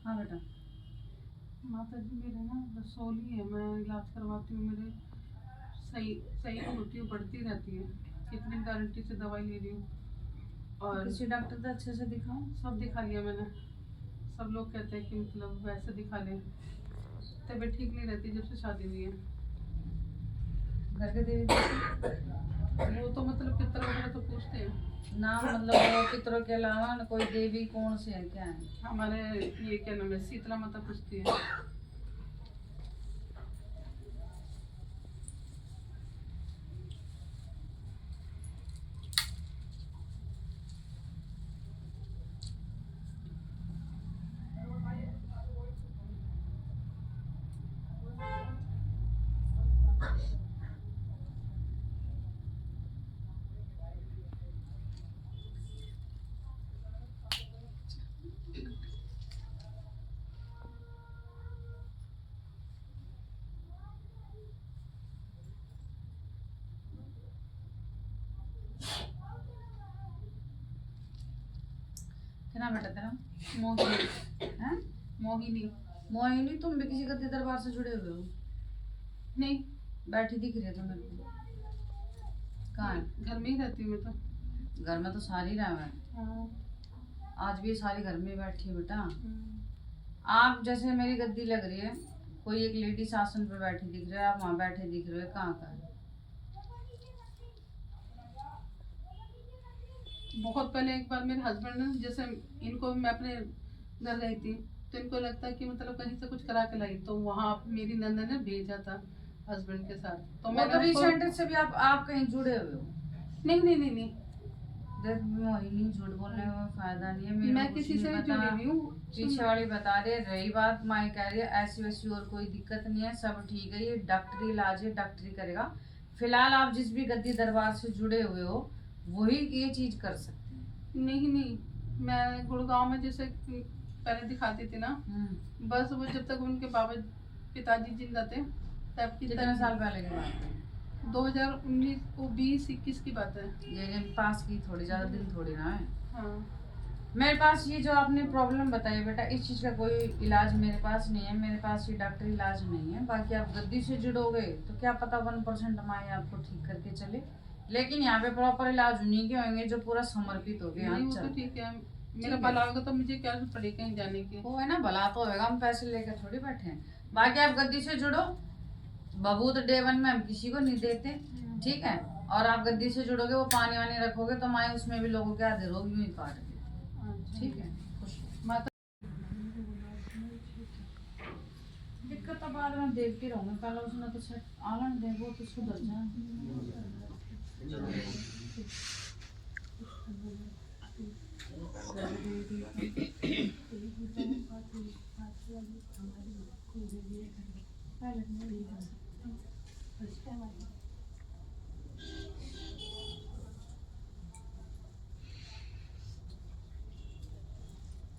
हाँ बेटा। माता जी मेरे ना रसोली है, मैं इलाज करवाती हूँ, मेरे सही सही नहीं होती है, बढ़ती रहती है। कितनी गारंटी से दवाई ले रही हूँ और किसी डॉक्टर तो अच्छे से दिखाओ। सब दिखा लिया मैंने। सब लोग कहते हैं कि मतलब वैसे दिखा ले, तबीयत ठीक नहीं रहती जब से शादी हुई है। घर के देवी वो तो मतलब पितर वगैरह तो पूछते हैं नाम, मतलब वो पितरों के अलावा न कोई देवी कौन से है, क्या है? हमारे। ये क्या नाम है, शीतला माता पूछती है। क्या नाम बेटा तेरा? मोहिनी। हैं? मोहिनी। मोहिनी, तुम भी किसी गद्दी दरबार से जुड़े हुए हो? नहीं, बैठी दिख रही है तो मेरे को। कहाँ है? घर में ही रहती हूँ मैं तो। घर में तो सारी रहा है। हाँ। आज भी सारी घर में बैठी है बेटा। हम्म। आप जैसे मेरी गद्दी लग रही है, कोई एक लेडी शासन पे बैठी दिख रही है, आप वहाँ बैठे दिख रहे हो, कहाँ का है? बहुत पहले एक बार मेरे हस्बैंड ने, जैसे इनको मैं अपने घर गई थी, तो इनको लगता है कि मतलब कहीं से कुछ करा के लाई, तो वहाँ मेरी नंद ने भेजा था हस्बैंड के साथ। तो वो मैंने तो उसको रिसेंट से भी आप कहीं जुड़े हुए हो? नहीं नहीं नहीं नहीं, देख मोहिनी, झूठ बोलने में फायदा नहीं है, मेरे मैं को कुछ किसी नहीं से पता। जुड़ी हुई हूँ। पीछे वाली बता रही है, रही बात माई कह रही है ऐसी वैसी और कोई दिक्कत नहीं है, सब ठीक है, ये डॉक्टरी इलाज है, डॉक्टरी करेगा। फिलहाल आप जिस भी गद्दी दरबार से जुड़े हुए हो वही ये चीज कर सकते हैं। नहीं नहीं, मैं गुड़गांव में जैसे पहले दिखाती थी ना, बस वो जब तक उनके बाबा पिताजी जिंदा थे तब की कितने साल पहले की बात है? 2019 को 20-21 की बात है। ये पास की, थोड़ी ज्यादा दिन थोड़ी ना है। हाँ। मेरे पास ये जो आपने प्रॉब्लम बताई बेटा, इस चीज़ का कोई इलाज मेरे पास नहीं है, मेरे पास ये डॉक्टर इलाज नहीं है। बाकी आप गद्दी से जुड़ोगे तो क्या पता 1% हमारे आपको ठीक करके चले, लेकिन यहाँ पे प्रॉपर इलाज उन्हीं के होंगे जो पूरा समर्पित हो गए। नहीं वो तो ठीक है, मेरा भला होगा तो मुझे क्या जरूरत पड़ेगी कहीं जाने की। वो है ना, भला तो होगा, हम पैसे लेकर थोड़ी बैठे हैं। बाकी आप गद्दी से जुड़ो, बबूत डे 1 में हम किसी को नहीं देते, ठीक है? और आप गद्दी से जुड़ोगे, वो पानी वानी रखोगे तो माए उसमें भी लोगों के आधे रोग यूं ही काट देते, ठीक है? माता दिक्कत तो बाद में देखती रहूंगी, पहले उसने तो सेट आलन दे, वो तो सुधर जाए।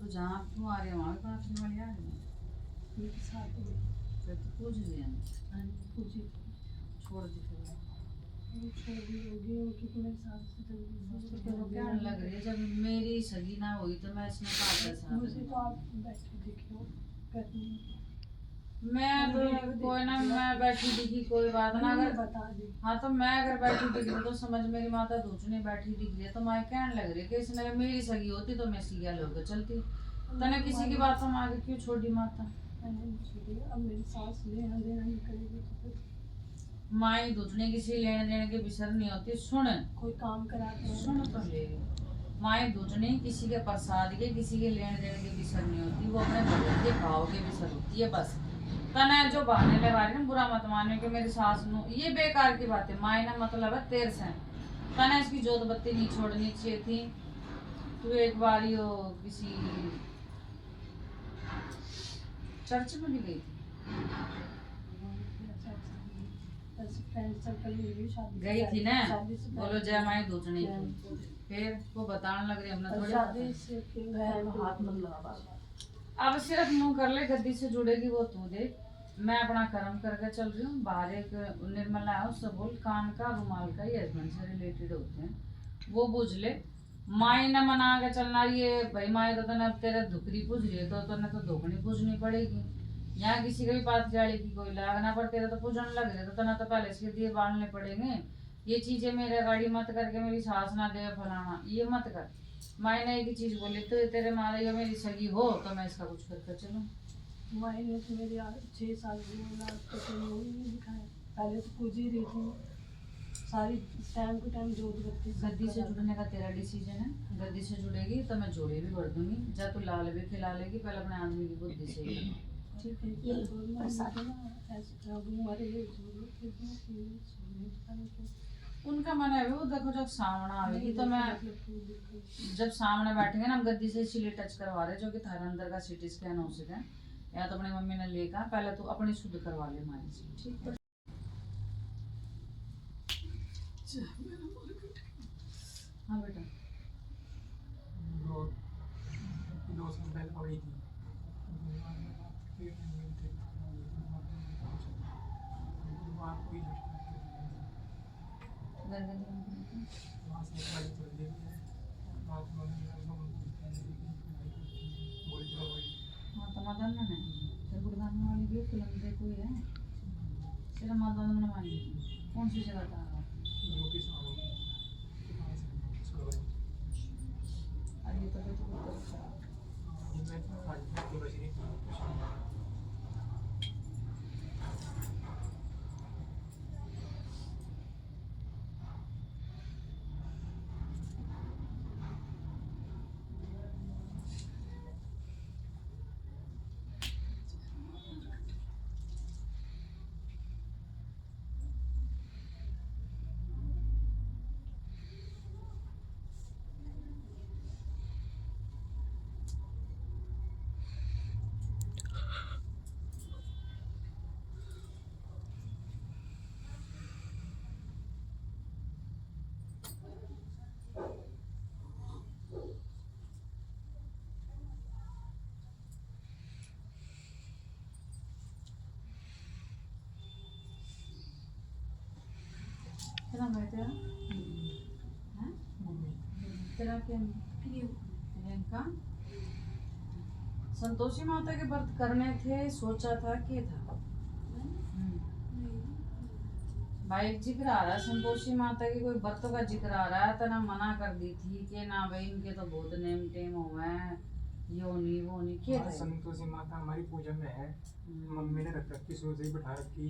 तो जहाँ तू आ रही है वहाँ भी प्रार्थना वाली आ रही है, फिर तो पूछ लिया, छोड़ दी फिर। क्या लग रही है, जब मेरी सगी ना हुई तो मैं इसमें मैं तो कोई ना, मैं बैठी दिखी कोई बात ना, अगर हाँ तो मैं अगर बैठी दिख रही तो समझ मेरी माता दूसरी बैठी दिख रही है तो मैं कहने लग रही है कि इसने मेरी सगी होती तो मैं सीधा लोग चलती, तने किसी की बात हम आगे क्यों छोड़ी माता? अब मेरी सास लेना देना नहीं करेगी तो फिर माई दूसरे किसी लेने देने के बिसर नहीं होती। सुन, कोई काम करा के सुन तो ले, माए दूसरे किसी के प्रसाद के, किसी के लेने देने के बिसर नहीं होती, वो अपने भगत के भाव के बिसर होती है बस। तना जो बहाने लगा रही ना, बुरा मत माने कि मेरी सास नु, ये बेकार की बात है। माए ना मतलब है तेर से, तना इसकी जोत बत्ती नहीं छोड़नी चाहिए थी। तू एक बार यो किसी चर्च में भी गई थी, गई थी ना? बोलो जय माई दूसरी की, फिर वो बताने लग रही हमने थोड़ी हाथ मत लगा। अब सिर्फ मुंह कर ले, गद्दी से जुड़ेगी वो तू देख, मैं अपना कर्म करके चल रही हूँ। बाहर एक निर्मला है, उससे बोल कान का रुमाल का, ये हस्बैंड से रिलेटेड होते हैं, वो बुझ ले। माई ने मना के चलना ये भाई माई तो तने अब तेरे दुखरी पूछ रही है तो तने तो दुखनी पूछनी पड़ेगी। यहाँ किसी के भी पास जाली की कोई लागना पर तेरे तो पूजन लग रहे तो तने तो पहले इसके दिए बांधने पड़ेंगे। ये चीजें मेरे गाड़ी मत करके मेरी सास ना दे फलाना ये मत कर। माई ने एक ही चीज बोली तो तेरे मारे यो मेरी सगी हो तो मैं इसका कुछ करके चलूं। माई ने तो मेरी 6 साल बोला तो फिर वो ही नहीं दिखाया। पहले तो पूज ही रही थी सारी टाइम टू टाइम जोत करती थी। गद्दी से जुड़ने का तेरा डिसीजन है। गद्दी से जुड़ेगी तो मैं जोड़े भी भर दूंगी। जा तू लाल भी खिला लेगी पहले अपने आदमी की बुद्धि से ही। ठीक है ये प्रसाद ना ऐसे प्रभु मरे जोड़ो फिर भी सोने का नहीं। उनका मन है वो देखो जब सामने आएगी तो मैं जब सामने बैठेंगे ना हम गद्दी से इसीलिए टच करवा रहे जो कि थारे अंदर का सीटी स्कैन हो सके या तो अपनी मम्मी ने लेकर पहले तू अपनी शुद्ध करवा ले माई से ठीक है। हाँ बेटा 2 साल पहले पड़ी थी। आपको ही वहाँ से गाड़ी चल रही है बात हाँ तो मदन में नहीं फिर गुड़गांव वाली भी फिल्म देखो है सिर्फ मदन में मानी कौन सी जगह था अरे तो कितना भाई तेरा हैं तेरा क्या प्रियंका संतोषी माता के व्रत करने थे सोचा था कि था भाई एक जिक्र आ रहा है संतोषी माता की कोई व्रत का जिक्र आ रहा है तो ना मना कर दी थी कि ना भाई इनके तो बहुत नेम टेम हुए हैं यो नहीं वो नहीं क्या था संतोषी माता हमारी पूजा में है। मम्मी ने रख रखी शुरू से ही बैठा रखी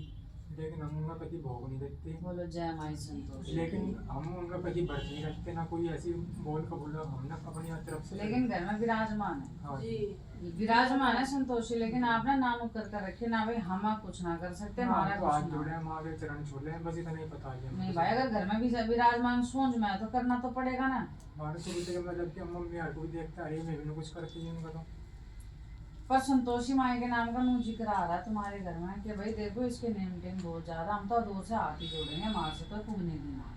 लेकिन हम उनका कभी भोग नहीं देखते। बोलो जय माई संतोषी। लेकिन हम उनका कभी व्रत नहीं रखते ना कोई ऐसी बोल कबूल हमने अपनी तरफ से। लेकिन घर में विराजमान है हाँ विराजमान है संतोषी लेकिन आपने नाम कर रखे ना भाई हम कुछ ना कर सकते हमारा तो हाथ कुछ जोड़े ना हम आगे चरण छू ले बस इतना ही पता है। नहीं भाई अगर घर में भी विराजमान सोच में है तो करना तो पड़ेगा ना। हमारे शुरू से मतलब कि मम्मी हर कोई देखता है मैं भी कुछ करती है उनका तो। पर संतोषी माई के नाम का मुझे जिक्र आ रहा है तुम्हारे घर में कि भाई देखो इसके नेम टेम बहुत ज्यादा हम तो दूर से हाथ ही जोड़ेंगे माँ से तो पुगने की माँ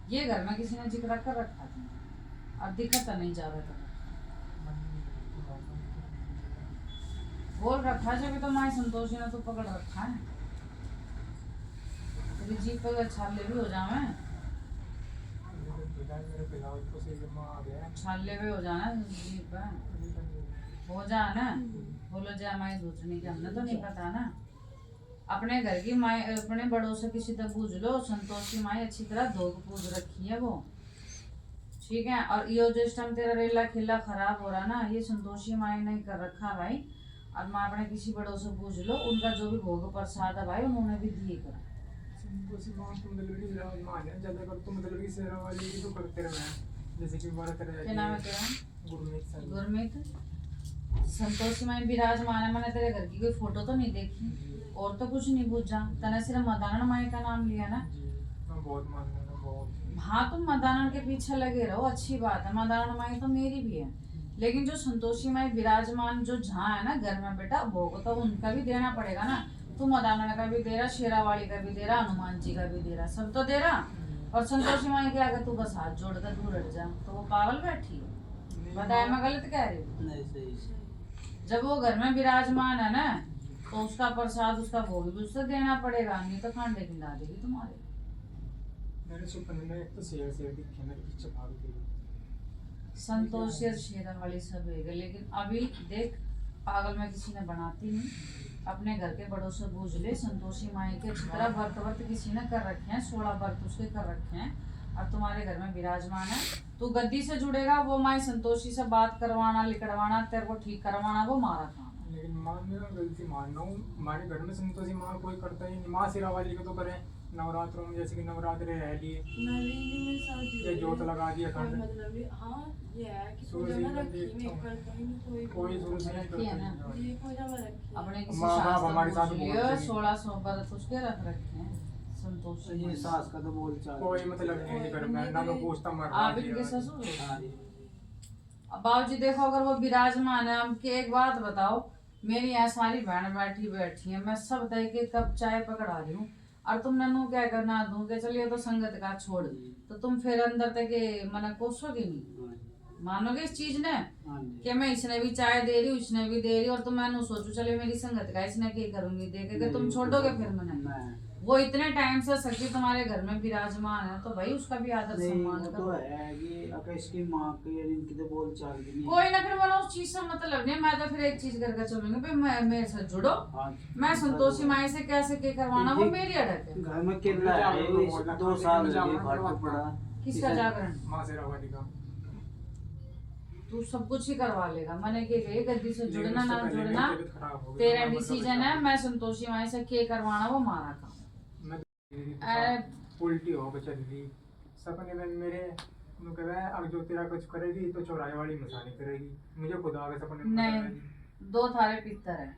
ये घर में किसी ने जिक्र कर रखा था अब दिक्कत तो नहीं जा रहा था बोल रखा जब तो माई संतोषी ने तो पकड़ रखा है तेरी जीप पर छाले भी हो जावे छाले भी हो जाना जीप पर हो जा ना बोलो जय माई दूसरी के हमने तो नहीं पता ना अपने घर की माई अपने बड़ों से किसी तक पूछ लो संतोषी माई अच्छी तरह धोख पूछ रखी है वो ठीक है। और ये जो इस टाइम तेरा रेला खिला खराब हो रहा ना ये संतोषी माई ने कर रखा भाई। और माँ अपने किसी बड़ों से पूछ लो उनका जो भी भोग प्रसाद है भाई उन्होंने भी दिए कर संतोषी माँ तुम मतलब कि विराजमान है ज्यादा कर तुम मतलब कि सेरा वाली भी तो करते रहे जैसे कि बारह तरह क्या नाम है तेरा गुरमीत गुरमीत संतोषी माई विराजमान है मैंने तेरे घर की कोई फोटो तो नहीं देखी और तो कुछ नहीं पूछा तने सिर्फ मदान माई का नाम लिया ना। मैं बहुत मानता हूँ बहुत। हाँ तुम मदान के पीछे लगे रहो अच्छी बात है मदान माई तो मेरी भी है लेकिन जो संतोषी माई विराजमान जो जहाँ है ना घर में बेटा भोग तो उनका भी देना पड़ेगा ना। तू मदान का भी दे रहा शेरावाली का भी दे रहा हनुमान जी का भी दे रहा सब तो दे रहा और संतोषी माई के आगे तू बस हाथ जोड़ कर दूर हट जा तो वो पागल बैठी है बताया मैं गलत कह रही हूँ नहीं सही जब वो घर में विराजमान है ना तो उसका प्रसाद उसका भोग भी उससे देना पड़ेगा नहीं तो खांडे खिला देगी तुम्हारे। मेरे सपने में एक तो शेर दिखे मेरे पीछे भाग गई संतोषी और शेरा वाली सब है, लेकिन अभी देख पागल में किसी ने बनाती नहीं। अपने घर के बड़ों से बूझ ले, संतोषी माई के अच्छी तरह व्रत किसी ने कर रखे हैं, 16 व्रत उसके कर रखे हैं और तुम्हारे घर में विराजमान है। तू गद्दी से जुड़ेगा, वो माई संतोषी से बात करवाना, लिखवाना, तेरे को ठीक करवाना, वो मारा काम है। लेकिन माँ मैं गलती मान रहा हूँ, हमारे घर में संतोषी माँ कोई करता ही नहीं। माँ सिरा वाली को तो करें नवरात्रों में, जैसे कि नवरात्रे रह लिए नवीनी में शादी या जोत लगा दिया कोई खंड, मतलब नहीं। हाँ ये है कि शुरू पूजा से में मैं रखी, देखता मैं हूँ। करता ही नहीं कोई शुरू से नहीं रखी है ना। करता। ये पूजा में रखी है। अपने किसी माँ बाप शास्त्र हमारे साथ में बोलते नहीं। 1600 व्रत उसके रख रखे हैं संतोषी ये माई। सास का तो बोल चाल कोई मतलब नहीं है घर में, ना मैं पूछता मर आप इनके ससुर हो? हाँ जी। अब बाबूजी देखो, अगर वो विराजमान है, हमके एक बात बताओ, मेरी यहाँ सारी बहन बैठी है, मैं सब तय के कप चाय पकड़ा रही हूँ और तुम ननू क्या करना दूं के चलिए तो संगत का छोड़, तो तुम फिर अंदर तक मना कोसोगे नहीं, हाँ जी। मानोगे इस चीज ने हाँ जी। कि मैं इसने भी चाय दे रही हूँ, इसने भी दे रही हूँ, और तुम मैंने सोचू चले मेरी संगत का इसने क्या करूंगी दे के, तुम छोड़ोगे फिर मैंने। नहीं, वो इतने टाइम से सखी तुम्हारे घर में विराजमान है, तो भाई उसका भी आदर नहीं सम्मान वो तो करो। है कि अगर इसकी माँ की या इनकी तो बोल चाल भी नहीं है। कोई ना, फिर बोला उस चीज से मतलब नहीं, मैं तो फिर एक चीज करके चलूंगी भाई, मैं मेरे से जुड़ो, हाँ जी। मैं संतोषी माई से कैसे क्या करवाना वो मेरी अड़क है। घर में किला है, इस 2 साल लगे घर पे पड़ा। किसका जागरण? माँ सिरा वाली का। तू सब कुछ ही करवा लेगा, मैंने क्या कही गद्दी से लेकिन जुड़ना उससे ना पहले मेरी जुड़ना तबीयत खराब हो गई, तेरा मैं डिसीजन है, मैं संतोषी माई से क्या करवाना वो मारा काम। मैं अरे उल्टी हो के चल गई सपने में मेरे। मैं कह रहा है अब जो तेरा कुछ करेगी तो चौराहे वाली मसानी करेगी, मुझे खुद आगे सपने में नहीं, पता लगी। 2 थारे पित्तर है,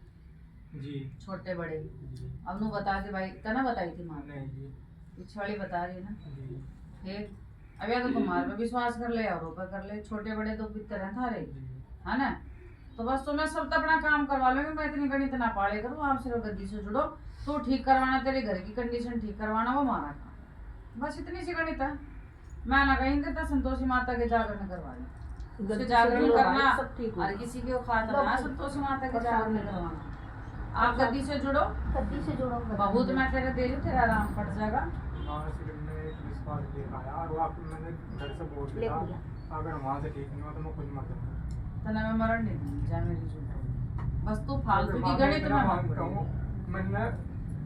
जी छोटे बड़े। जी अब नू बता दे भाई, तना बताई थी माँ नहीं जी पीछे वाली बता रही है ना। जी फिर अब या तो तुम्हारे पे विश्वास कर ले और ऊपर कर ले, छोटे बड़े 2 पित्तर हैं थारे, जी है ना। तो बस तो मैं सब तो अपना काम करवा लूंगी, मैं इतनी गणित ना पाले करूँ, आप सिर्फ गद्दी से जुड़ो, तो ठीक करवाना, तेरे घर की कंडीशन ठीक करवाना वो मारा काम, बस इतनी सी गणित है। मैं ना कहीं देता संतोषी माता के जागरण करवा ले, उसके जागरण करना सब ठीक और किसी के खाता ना संतोषी माता के जागरण करवाना। आप गद्दी से जुड़ो, गद्दी से जुड़ो। बहुत मैं तेरे दे रही हूँ, तेरा आराम पड़ जाएगा। हाँ सिर्फ मैं एक विश्वास लेकर आया और वो आपको मैंने घर से बोल दिया अगर वहाँ से ठीक नहीं हुआ तो मैं खुद मर जाऊँगा। तना मैं मरण नहीं दूंगी, जा मेरी जुड़ो, बस तू फालतू की गणित में मत पड़। मैंने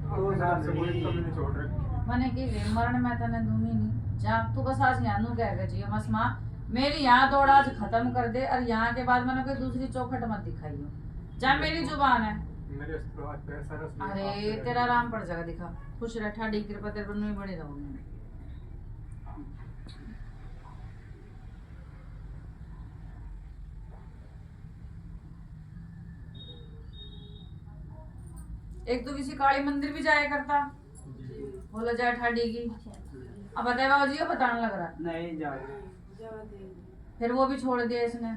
2 साल से बोली तो मैंने छोड़ रखी। मैंने की मरण मैं तने दूंगी नहीं, जा तू बस आज यहाँ नू कह के जियो बस माँ मेरी यहाँ दौड़ आज खत्म कर दे, और यहाँ के बाद मैंने कोई दूसरी चौखट मत दिखाइयो, जा मेरी जुबान है। मेरे हाथ पैर सारा स्लिप अरे तेरा आराम पड़ जाएगा, दिखा खुश रह, ठाडी कृपा तेरे पर नहीं बड़े रहोगे। एक तो किसी काली मंदिर भी जाया करता, बोला जाए ठाडी की, अब बताए बाबू जी बताने लग रहा, नहीं जा फिर वो भी छोड़ दिया इसने।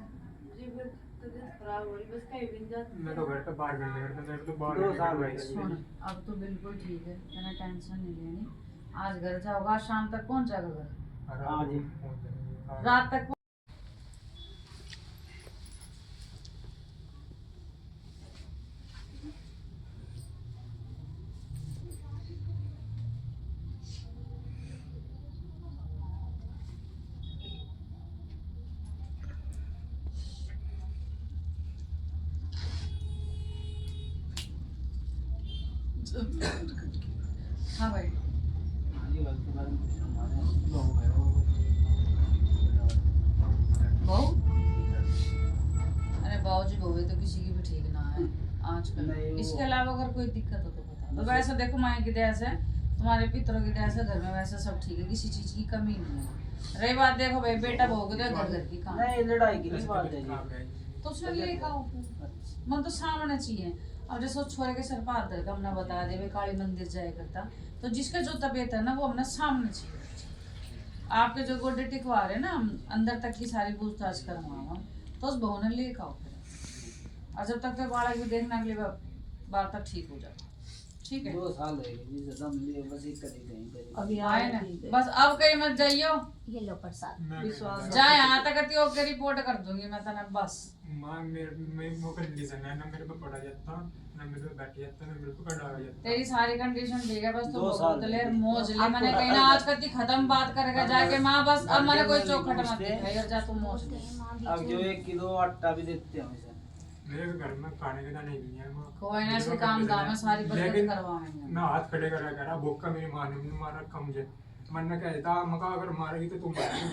मैं तो घर से बाहर गई घर से तो बाहर 2 साल गई। सुन अब तो बिल्कुल ठीक है, तेरा टेंशन नहीं लेनी, आज घर जाओगा शाम तक पहुंच जाएगा घर, हाँ जी। रात तक हाँ भाई ये गलती बात हमारे लोग है वो बहू, अरे बाबूजी बहू तो किसी की भी ठीक ना है आजकल, नहीं, वो- इसके अलावा अगर कोई दिक्कत हो तो बता दो। वैसे देखो माँ की दया से तुम्हारे पितरों की दया से घर में वैसे सब ठीक है, किसी चीज की कमी नहीं है। रही बात देखो भाई बेटा बहू के घर घर की काम, नहीं लड़ाई की नहीं बात है जी। तो उसने लेखा हो मन तो सामने चाहिए। अब जैसे उस छोरे के सर पर हाथ धरकर हमने बता दे भाई काली मंदिर जाया करता, तो जिसका जो तबीयत है ना वो हमने सामने चाहिए। आपके जो गोडे टिकवा रहे ना अंदर तक की सारी पूछताछ करवाओ, तो उस बहू ने लेकर आओ फिर, और जब तक तो बालक भी देखना अगली बार तक ठीक हो जाए। ठीक है 2 साल रहेगी जी, ज्यादा मिली बस एक करी कहीं करी। अभी आए आए ना, ठीक है। बस अब कहीं मत जाइयो। ये लो प्रसाद। मैं विश्वास जा यहाँ तक कि ओके रिपोर्ट कर दूंगी मैं तने बस। मां मेरे वो कंडीशन है ना, मेरे पे पड़ा जाता ना, मेरे पे बैठ जाता ना, मेरे पे कड़ा आ जाता। तेरी सारी कंडीशन ठीक है, बस तू 2 साल बोतले है। मौज ले। मैंने कहीं ना आज कति खत्म बात करके जाके माँ बस अब मैंने कोई चौखट मत दिखाई और जा तू मौज ले। अब जो 1 किलो आटा भी देते हैं वैसे। मेरे घर में खाने के दाने नहीं है मां। कोई ना से काम दाम है सारी बदल लेकिन करवाएंगे। मैं हाथ खड़े करा भूख का, मेरी माँ ने मारा कम जे मन ने कहता मका अगर मारेगी तो तू मारेगी,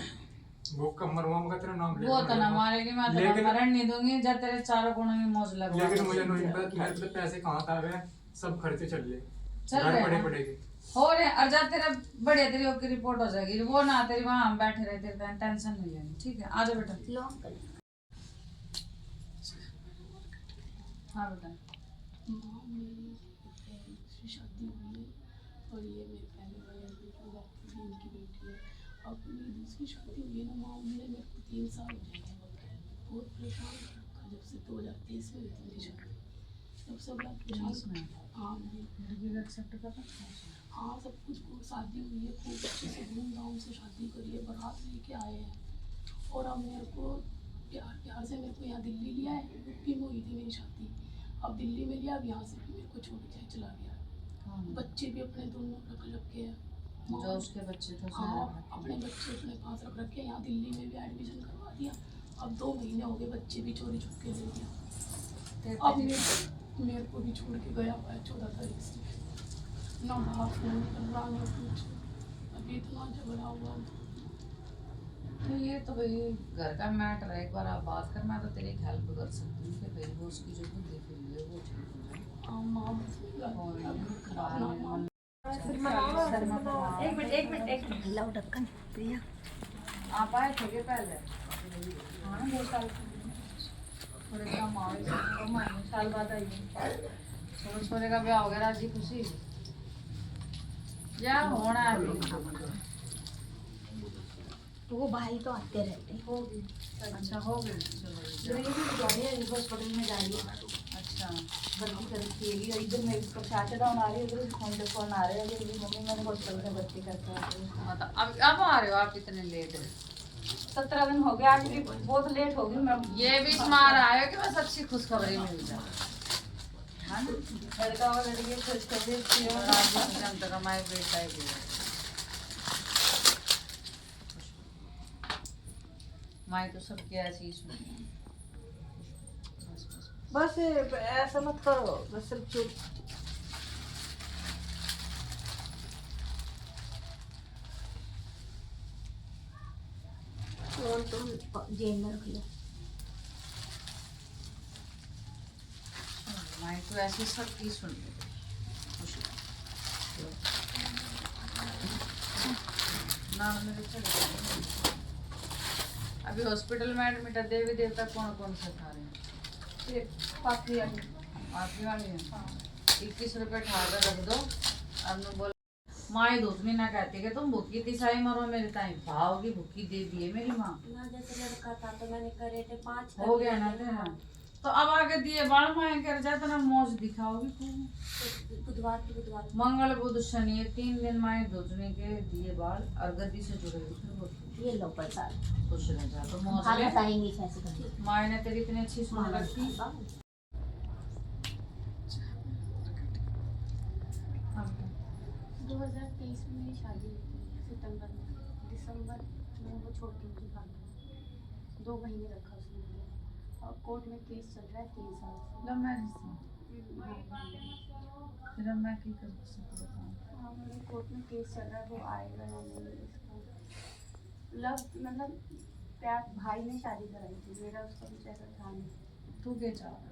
भूख का मरवा मका तेरा नाम ले। वो तो ना मारेगी, मैं तो लेकिन- मरण नहीं दूंगी जब तेरे चारों कोनों में मौज लगवा। लेकिन मुझे नहीं पता मेरे पे पैसे कहाँ था वे, सब खर्चे चल लिए, चल घर रहे पड़े हैं। पड़ेगी। हो रहे और जब तेरा बढ़िया तेरी ओके रिपोर्ट हो जाएगी वो ना तेरी वहाँ हम बैठे रहे, तेरे टेंशन नहीं लेनी। ठीक है आजा बेटा। लो अंकल। हाँ बेटा। माँ मेरी बहन से शादी हुई है और ये मेरे पहले वाले हस्बैंड की बेटी है। अब मेरी दूसरी शादी हुई है ना माँ, उनने मेरे को 3 साल हो जाएंगे बहुत परेशान कर रखा। जब से 2023 में हुई थी मेरी शादी, तब से बड़ा परेशान। हाँ जी एक्सेप्ट कर। हाँ सब कुछ खूब शादी हुई है, खूब अच्छे से धूमधाम से शादी करी है, बारात लेके आए हैं। और अब मेरे को प्यार से मेरे को यहाँ दिल्ली लिया है। यूपी में हुई थी मेरी शादी, अब दिल्ली में लिया, अब यहाँ से भी मेरे को छोड़ के चला गया। बच्चे भी अपने दोनों रख रखे हैं। जो उसके बच्चे थे उसने हाँ रख रखे। अपने बच्चे अपने पास रख रखे हैं। यहाँ दिल्ली में भी एडमिशन करवा दिया, अब 2 महीने हो गए, बच्चे भी चोरी छुप के ले लिया। अब मेरे को भी छोड़ के गया हुआ है 14 तारीख से, ना रहा फोन कर रहा ना कुछ। अभी इतना झगड़ा हुआ। तो ये तो भाई घर का मैटर है, एक बार आप बात कर, मैं तो तेरी हेल्प कर सकती हूँ कि भाई वो उसकी जो बुद्धि खुली है वो ठीक हो जाए। हाँ माँ बस और खराब ना माँ। एक मिनट लो ढक्कन प्रिया। आप आए थे क्या पहले? हाँ ना 2 साल थोड़े कम आओ, 2 साल बाद आइए। छोरे का ब्याह हो गया, राजी खुशी या होना है अभी? तो वो भाई तो आते रहते हैं। होगी। अच्छा हो गई, चलो हॉस्पिटल में जा रही है। अच्छा बच्ची करती है और इधर मेरे को चाचा डाउन आ रही है, उधर फोन पे फोन आ रहे हैं कि मम्मी मैंने हॉस्पिटल में भर्ती करते हैं। मतलब अब आ रहे हो आप इतने लेट? 17 दिन हो गया, आज भी बहुत लेट हो गई मैं। ये भी मार आया कि बस अच्छी खुशखबरी मिल जाए। हाँ ना? लड़का और लड़की खुशखबरी और आज भी जनता का माय बेटा है भी। माय तो सबके ऐसी ही सुनी है। बस ऐसा मत करो, बस सिर्फ चुप। फोन तुम जेल में रख लो। माय तो ऐसी सबकी सुन ली। ना मेरे चले अभी हॉस्पिटल में एडमिट है। देवी देवता कौन कौन से खा रहे हैं? पापड़ी वाली। आपकी वाली है? 21 रुपये ठाकर रख दो। अब मैं बोल माँ दूसरी ना कहती कि तुम भूखी थी साई मरो मेरे ताई भाव की भूखी दे दिए मेरी माँ। ना जैसे लड़का था तो मैंने करे थे 5 हो गया ना तेरा, तो अब आगे दिए बाल माए कर जाए तो ना मौज दिखाओगी खूब। बुधवार मंगल बुध शनि 3 दिन माए दूसरे के दिए बाल और गद्दी से जुड़े फिर वो ये लो प्रसाद। खुश रह जा तो मौज हालत ले। आएंगी कैसे करके। माए ने तेरी इतनी अच्छी सुन रखी। 2023 में मेरी शादी हुई थी, सितंबर में। दिसंबर में वो छोड़ के मुझे भाग गया। 2 महीने रखा उसने मुझे, और कोर्ट में केस चल रहा है 3 साल से। लव मैरिज थी फिर अब मैं की कर सकती बताऊँ। हाँ मेरे कोर्ट में केस चल रहा है, वो आएगा या नहीं इसको। लव मतलब प्यार, भाई ने शादी कराई थी, मेरा उसका कुछ ऐसा था नहीं। तू क्या चाह रहा है?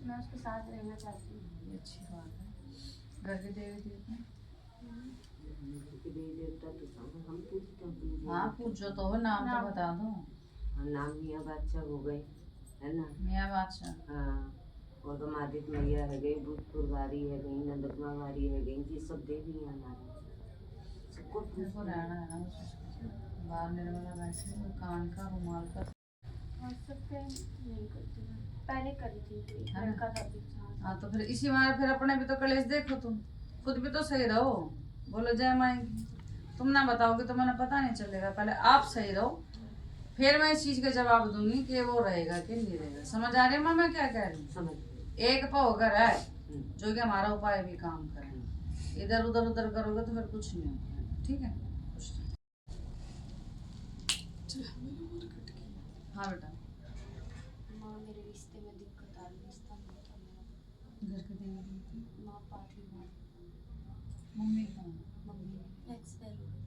मैं उसके साथ रहना चाहती हूँ। ये अच्छी बात है। घर के देवी देवता हाँ पूछो तो हो, नाम तो बता दो। नाम मियाँ बादशाह हो गए है ना। मियाँ बादशाह। हाँ और तो मादित मैया है गई, भूतपुर वारी है गई, नंदकुमा वारी है गई, ये सब देवी हैं हमारे। सबको मेरे को रहना है ना बाहर निर्मला वैसे कान का रुमाल का। व्हाट्सएप पे नहीं करती मैं, पहले करी थी हाँ। लड़का था भी। हाँ तो फिर इसी बार फिर अपने भी तो कलेश देखो तुम। खुद भी तो सही रहो, बोलो जय माई की। तुम ना बताओगे तो मैंने पता नहीं चलेगा, पहले आप सही रहो, फिर मैं इस चीज का जवाब दूंगी कि वो रहेगा कि नहीं रहेगा। समझ आ रही है माँ मैं क्या कह रही हूँ? समझ गई। एक पाव घर है जो कि हमारा उपाय भी काम करे, इधर उधर उधर करोगे तो फिर कुछ नहीं होगा। ठीक है, कुछ नहीं। हाँ बेटा, माँ मेरे रिश्ते में दिक्कत आ रही, रिश्ता नहीं होता मेरा। घर के देंगे माँ पाथी माँ मम्मी का मम्मी एक्सपायर हो गई।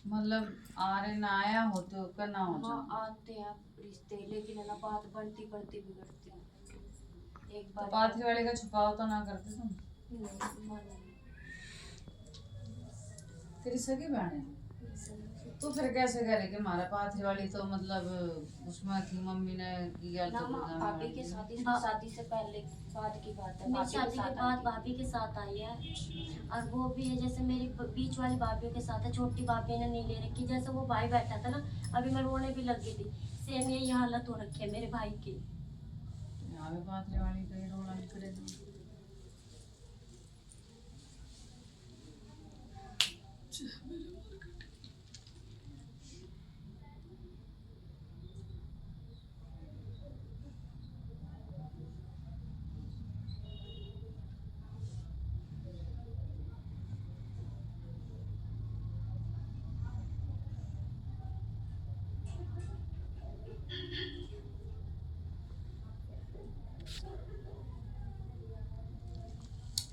मतलब आ रहे ना आया होते हो का ना हो माँ जाए आते हैं रिश्ते, लेकिन है ना बात बढ़ती बढ़ती बिगड़ती है। एक तो बार पाथरी वाले का छुपाव तो ना करते तुम। नहीं माँ नहीं, तेरी सगी बहन है ये सही तो फिर कैसे करे कि हमारा पाथरी वाली तो मतलब उसमें थी, मम्मी ने की गया ना तो माँ भाभी के शादी शादी से पहले बाद की बात है। मेरी भाभी शादी के साथ बाद आई थी। भाभी के साथ आई है, और वो भी है जैसे मेरी बीच वाली भाभीयों के साथ है। छोटी भाभी ने नहीं ले रखी, जैसे वो भाई बैठा था ना, अभी मैं रोने भी लगी थी। सेम यही हालत हो रखी है मेरे भाई की। यहाँ पे पाथरी वाली का ही रोना निकलेगा।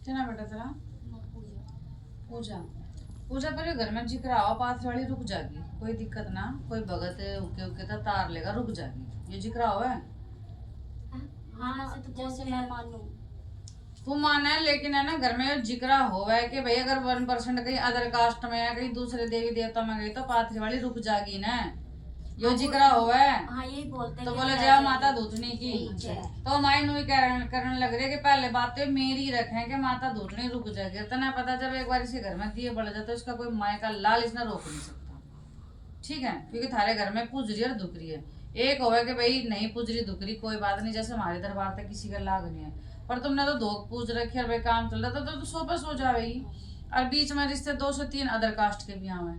क्या नाम बेटा तेरा? माँ पूजा पूजा। पूजा पर घर में जिक्र आओ पाथरी वाली रुक जाएगी, कोई दिक्कत ना, कोई भगत उके उके तो तार लेगा, रुक जाएगी। ये जिक्र आओ है हाँ ऐसे तो जैसे जैसे मैं मानूं तू माने, लेकिन है ना घर में जिक्र होवे कि भाई अगर 1% कहीं अदर कास्ट में है, कहीं दूसरे देवी देवता में गई तो पाथरी वाली रुक जाएगी ना। यो जिक्र होवे हाँ यही बोलते हैं तो कि बोले रह जय जाएगी। माता धूतनी की। ठीक है। तो माई नुई करने लग रही है कि पहले बात तो मेरी रखें कि माता धूतनी रुक जाएगी। तो ना पता जब एक बार इसे घर में दिए बढ़ जाए तो इसका कोई माई का लाल इसने रोक नहीं सकता। ठीक है, क्योंकि थारे घर में पूज रही है और दुख रही है। एक होगा कि भाई नहीं पूज रही दुख रही कोई बात नहीं, जैसे हमारे दरबार तक किसी का लाग नहीं है, पर तुमने तो दो पूज रखी और भाई काम चल रहा था तो सो पे सो जाएगी। और बीच में रिश्ते 2 से 3 अदर कास्ट के भी आवे।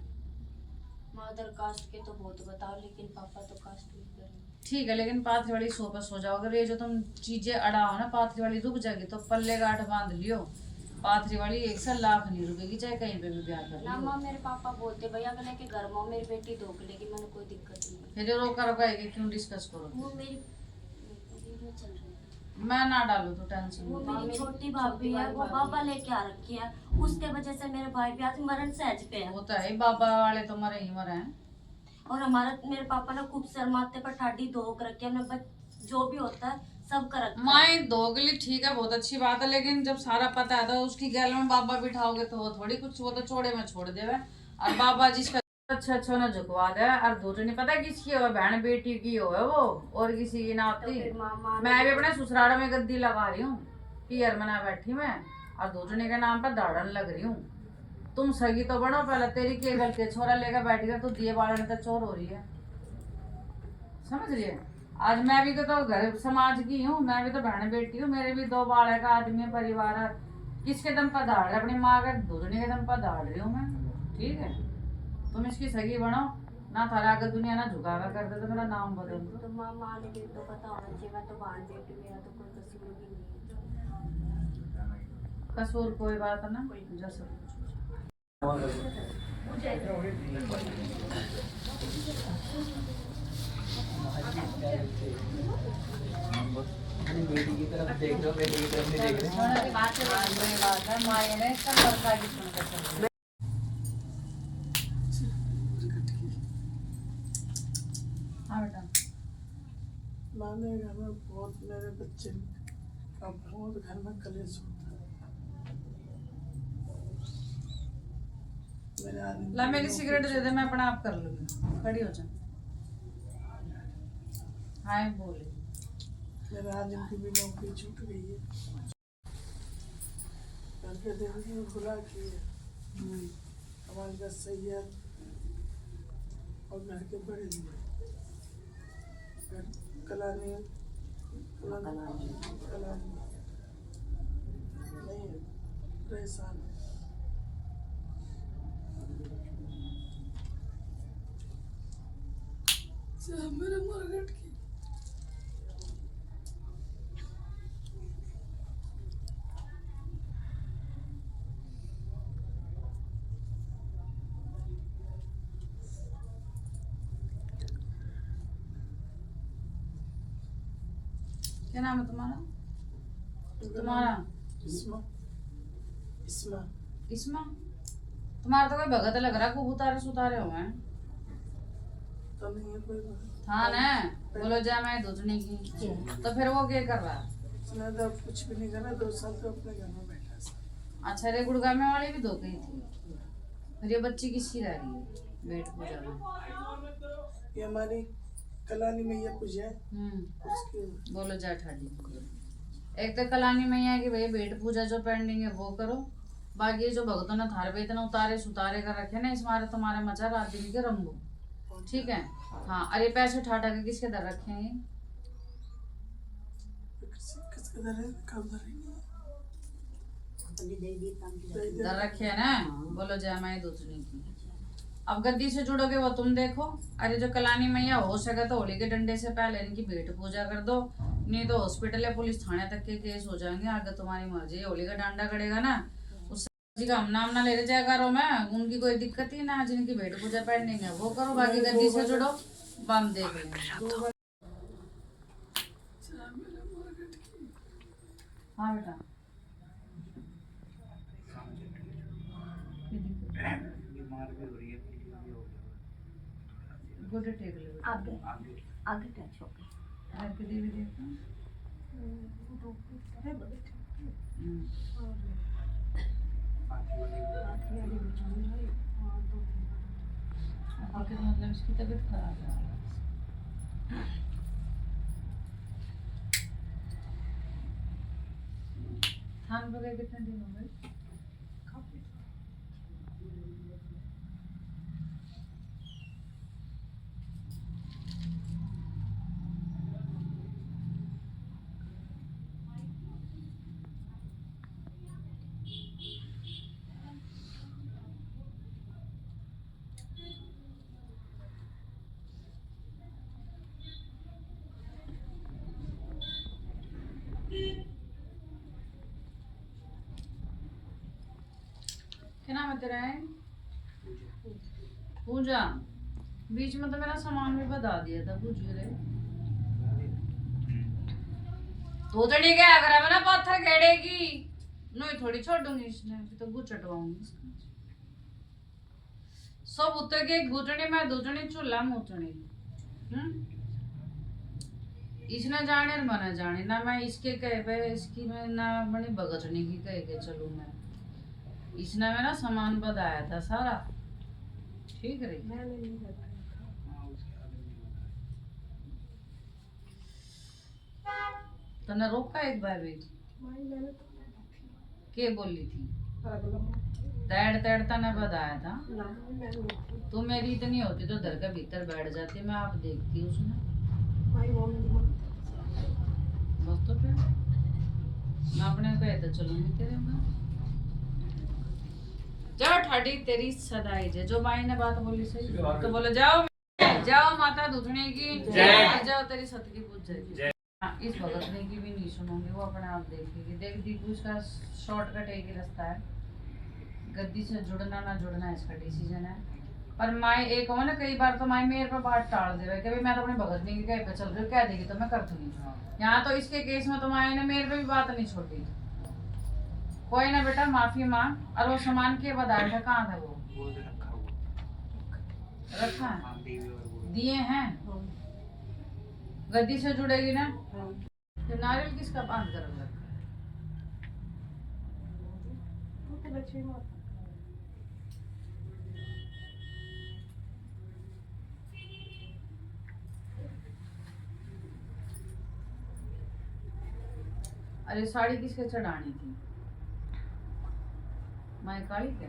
मदर कास्ट के तो बहुत बताओ, लेकिन पापा तो कास्ट नहीं करेंगे। ठीक है, लेकिन पाथरी वाली सो पर सो जाओ। अगर ये जो तुम चीजें अड़ाओ ना पाथरी वाली रुक जाएगी तो पल्ले गांठ बांध लियो, पाथरी वाली 1 लाख नहीं रुकेगी, चाहे कहीं पे भी ब्याह कर ना लियो। माँ मेरे पापा बोलते भैया अगले के घर में मेरी बेटी धोख लेगी, मैंने कोई दिक्कत नहीं। फिर रोका रोकाएगी क्यों, डिस्कस करो। वो मेरी वीडियो चल रही है। मैं ना डालू तो टेंशन वो नहीं। मेरी छोटी भाभी है, वो बाबा लेके आ रखी है, उसके वजह से मेरे भाई भी आज मरण सहज पे है। वो तो है, बाबा वाले तो मरे ही मरे हैं। और हमारा मेरे पापा ने खूब सर माथे पर ठाडी धोक रखी है, हमने जो भी होता है सब कर रखा है। माई दोगली ठीक है, बहुत अच्छी बात है, लेकिन जब सारा पता है तो उसकी गैल में बाबा बिठाओगे तो वो थोड़ी कुछ, वो तो चौड़े में छोड़ देवे। और बाबा जिसका अच्छा ना झुकवा दे, और दूसरी नहीं पता किसकी हो, बहन बेटी की हो वो, और किसी की ना तो होती। फिर मामा मैं भी अपने ससुराल में गद्दी लगा रही हूँ, पियर मना बैठी मैं, और दूसरे के नाम पर दाड़न लग रही हूँ। तुम सगी तो बनो, पहले तेरी के गलती है, छोरा लेकर बैठ गया तो दिए बाड़ने तो चोर हो रही है। समझ रही है? आज मैं भी तो घर समाज की हूँ, मैं भी तो बहन बेटी हूँ, मेरे भी 2 बालक का आदमी है, परिवार है। किसके दम पर दाड़ रहे, अपनी माँ के दूधने के दम पर दाड़ रही हूँ मैं। ठीक है, तुम इसकी सगी बनो ना, थारा आगे दुनिया ना झुकावा कर दे तो मेरा नाम बदल दो। तो माँ मान के तो पता होना चाहिए, मैं तो बहन बेटी, मेरा तो कोई कसूर भी नहीं है। कसूर कोई बात ना, जैसे बेटी की तरफ देख रहे हो, बेटी की तरफ नहीं देख रहे। बात है, माए ने सब लड़का की सुनकर चल। हाँ बेटा, माने घर में बहुत मेरे बच्चे का बहुत घर में कलेश होता है। मेरे आदमी ला मेरी सिगरेट दे दे, मैं अपना आप कर लूंगी, खड़ी हो जा। हाँ बोले, मेरे आदमी की भी नौकरी छूट गई है, घर के देवी ने बुला की है। हमारे घर सैयद और घर के बड़े लिए कलानी परेशान है। मेरे मरगट की क्या नाम है तुम्हारा? तुम्हारा इसमा इसमा इसमा? तुम्हारा तो कोई भगत लग रहा, खूब उतारे सुतारे हुए हैं। तो नहीं है कोई बात। हाँ ना, बोलो जा मैं दूधनी की। तो फिर वो क्या कर रहा है? उसने तो अब कुछ भी नहीं करा, 2 साल तो अपने घर में बैठा है सर। अच्छा, रे गुड़गांव में वाली भी धो गई थी। फिर ये बच्ची किसकी रह रही है बेट पूजा में? ये हमारी कलानी मैया पूजा है, उसकी बोलो जा ठाडी। एक तो कलानी मैया की भाई बेट पूजा जो पेंडिंग है वो करो, बाकी ये जो भगतों ने थार पे इतना उतारे सुतारे कर रखे ना, इस मारे तुम्हारे मचा रात दिन के रंगो, ठीक है? हाँ, अरे पैसे ठाटा के किसके दर रखे हैं ये? किसके दर है? कब दर है? दर रखे है ना? बोलो जय माई दूसरी की। अब गद्दी से जुड़ोगे वो तुम देखो। अरे जो कलानी मैया हो सके तो होली के डंडे से पहले इनकी भेंट पूजा कर दो, नहीं तो हॉस्पिटल या पुलिस थाने तक के केस हो जाएंगे। आगे तुम्हारी मर्जी। होली का डंडा करेगा ना, उससे का हम नाम ना ले जाया करो। मैं उनकी कोई दिक्कत ही ना, जिनकी भेंट पूजा पेंडिंग है वो करो, बाकी गद्दी से जुड़ो, बम देख लेंगे। हाँ बेटा, बीमार भी हो रही है, भी हो गोटे टेक ले बेटा। आगे आगे टच हो गई। आगे देवी देखो। आखिर मतलब इसकी तबीयत खराब है। थान बगैर कितने दिन हो गए? क्या नाम है तेरा? है पूजा। बीच में तो मेरा सामान भी बता दिया था पूजा रे। तो तड़ी क्या करा मैंने पत्थर खेड़ेगी नहीं, थोड़ी छोड़ूंगी इसने, तो गुचटवाऊंगी इसका। सब उतर के घुटने में दूटनी चूल्हा मुटनी। इसने जाने और मना जाने ना, मैं इसके कहे पे इसकी मैं ना बड़ी बगटने की कहे के चलूं मैं। इसने मेरा सामान बताया था सारा, ठीक रही। तने रोका एक बार भी के बोली थी? तैड़ तैड़ तने बताया था। तू मेरी इतनी होती तो घर के भीतर बैठ जाती, मैं आप देखती उसने। बस तो फिर मैं अपने कहे तो चलूंगी तेरे में। जाओ ठाडी तेरी सदाई जे, जो माई ने बात बोली सही तो बोलो जाओ जाओ माता दूधने की जय, जाओ तेरी सत की पूज जाएगी। इस भगत ने की भी नहीं सुनोगे, वो अपने आप देखेगी। देख दीपू इसका शॉर्टकट एक ही रास्ता है, गद्दी से जुड़ना ना जुड़ना इसका डिसीजन है। पर माई एक हो ना, कई बार तो माई मेरे पे बात टाल दे कि मैं तो अपने भगत ने की कहे पे चल रही, कह देगी तो मैं कर दूंगी। यहाँ तो इसके केस में तो माई ने मेरे पे भी बात नहीं छोड़ी। कोई ना बेटा माफी मांग। और वो सामान के बताया था कहाँ था? वो रखा है, दिए हैं। गद्दी से जुड़ेगी ना तो नारियल किसका बांध कर रखा है? अरे साड़ी किसके चढ़ानी थी? माई काली के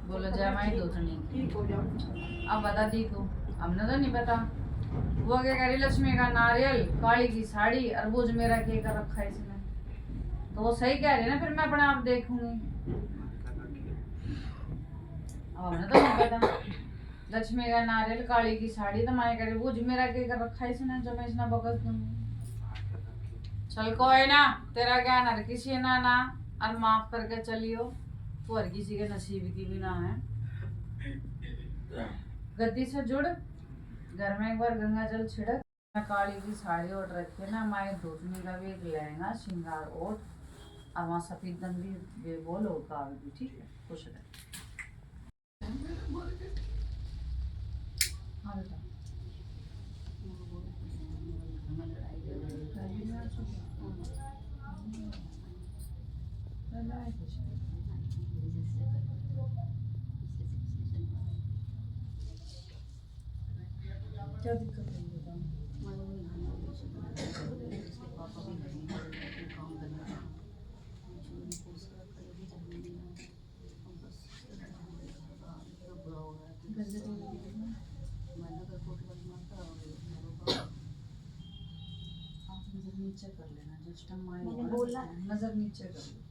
बोला जय माई दूधनी की। अब बता दी तू, हमने तो नहीं पता। वो क्या कह रही, लक्ष्मी का नारियल, काली की साड़ी, अरबूज मेरा के कर रखा है इसने। तो वो सही कह रही है ना, फिर मैं अपने आप देखूंगी। और ना तो मैं पता लक्ष्मी का नारियल काली की साड़ी तो माए करे वो मेरा के कर रखा है इसने, जो मैं इसने बकस दूंगी। चल कोई ना, तेरा ज्ञान हर किसी ना ना और माफ करके चलियो, तू हर किसी के नसीब की भी ना है। गद्दी से जुड़, घर में एक बार गंगा जल छिड़क, काली की साड़ी ओढ़ रखी ना, माए धोतनी का भी एक लहंगा श्रृंगार ओढ़, और वहाँ सफेद दंगी बेबोल होगा भी, ठीक है? खुश रह। हाँ बेटा। क्या दिक्कत है बेटा? आप नजर नीचे कर लेना, जस्ट मैंने बोला नजर नीचे कर लो।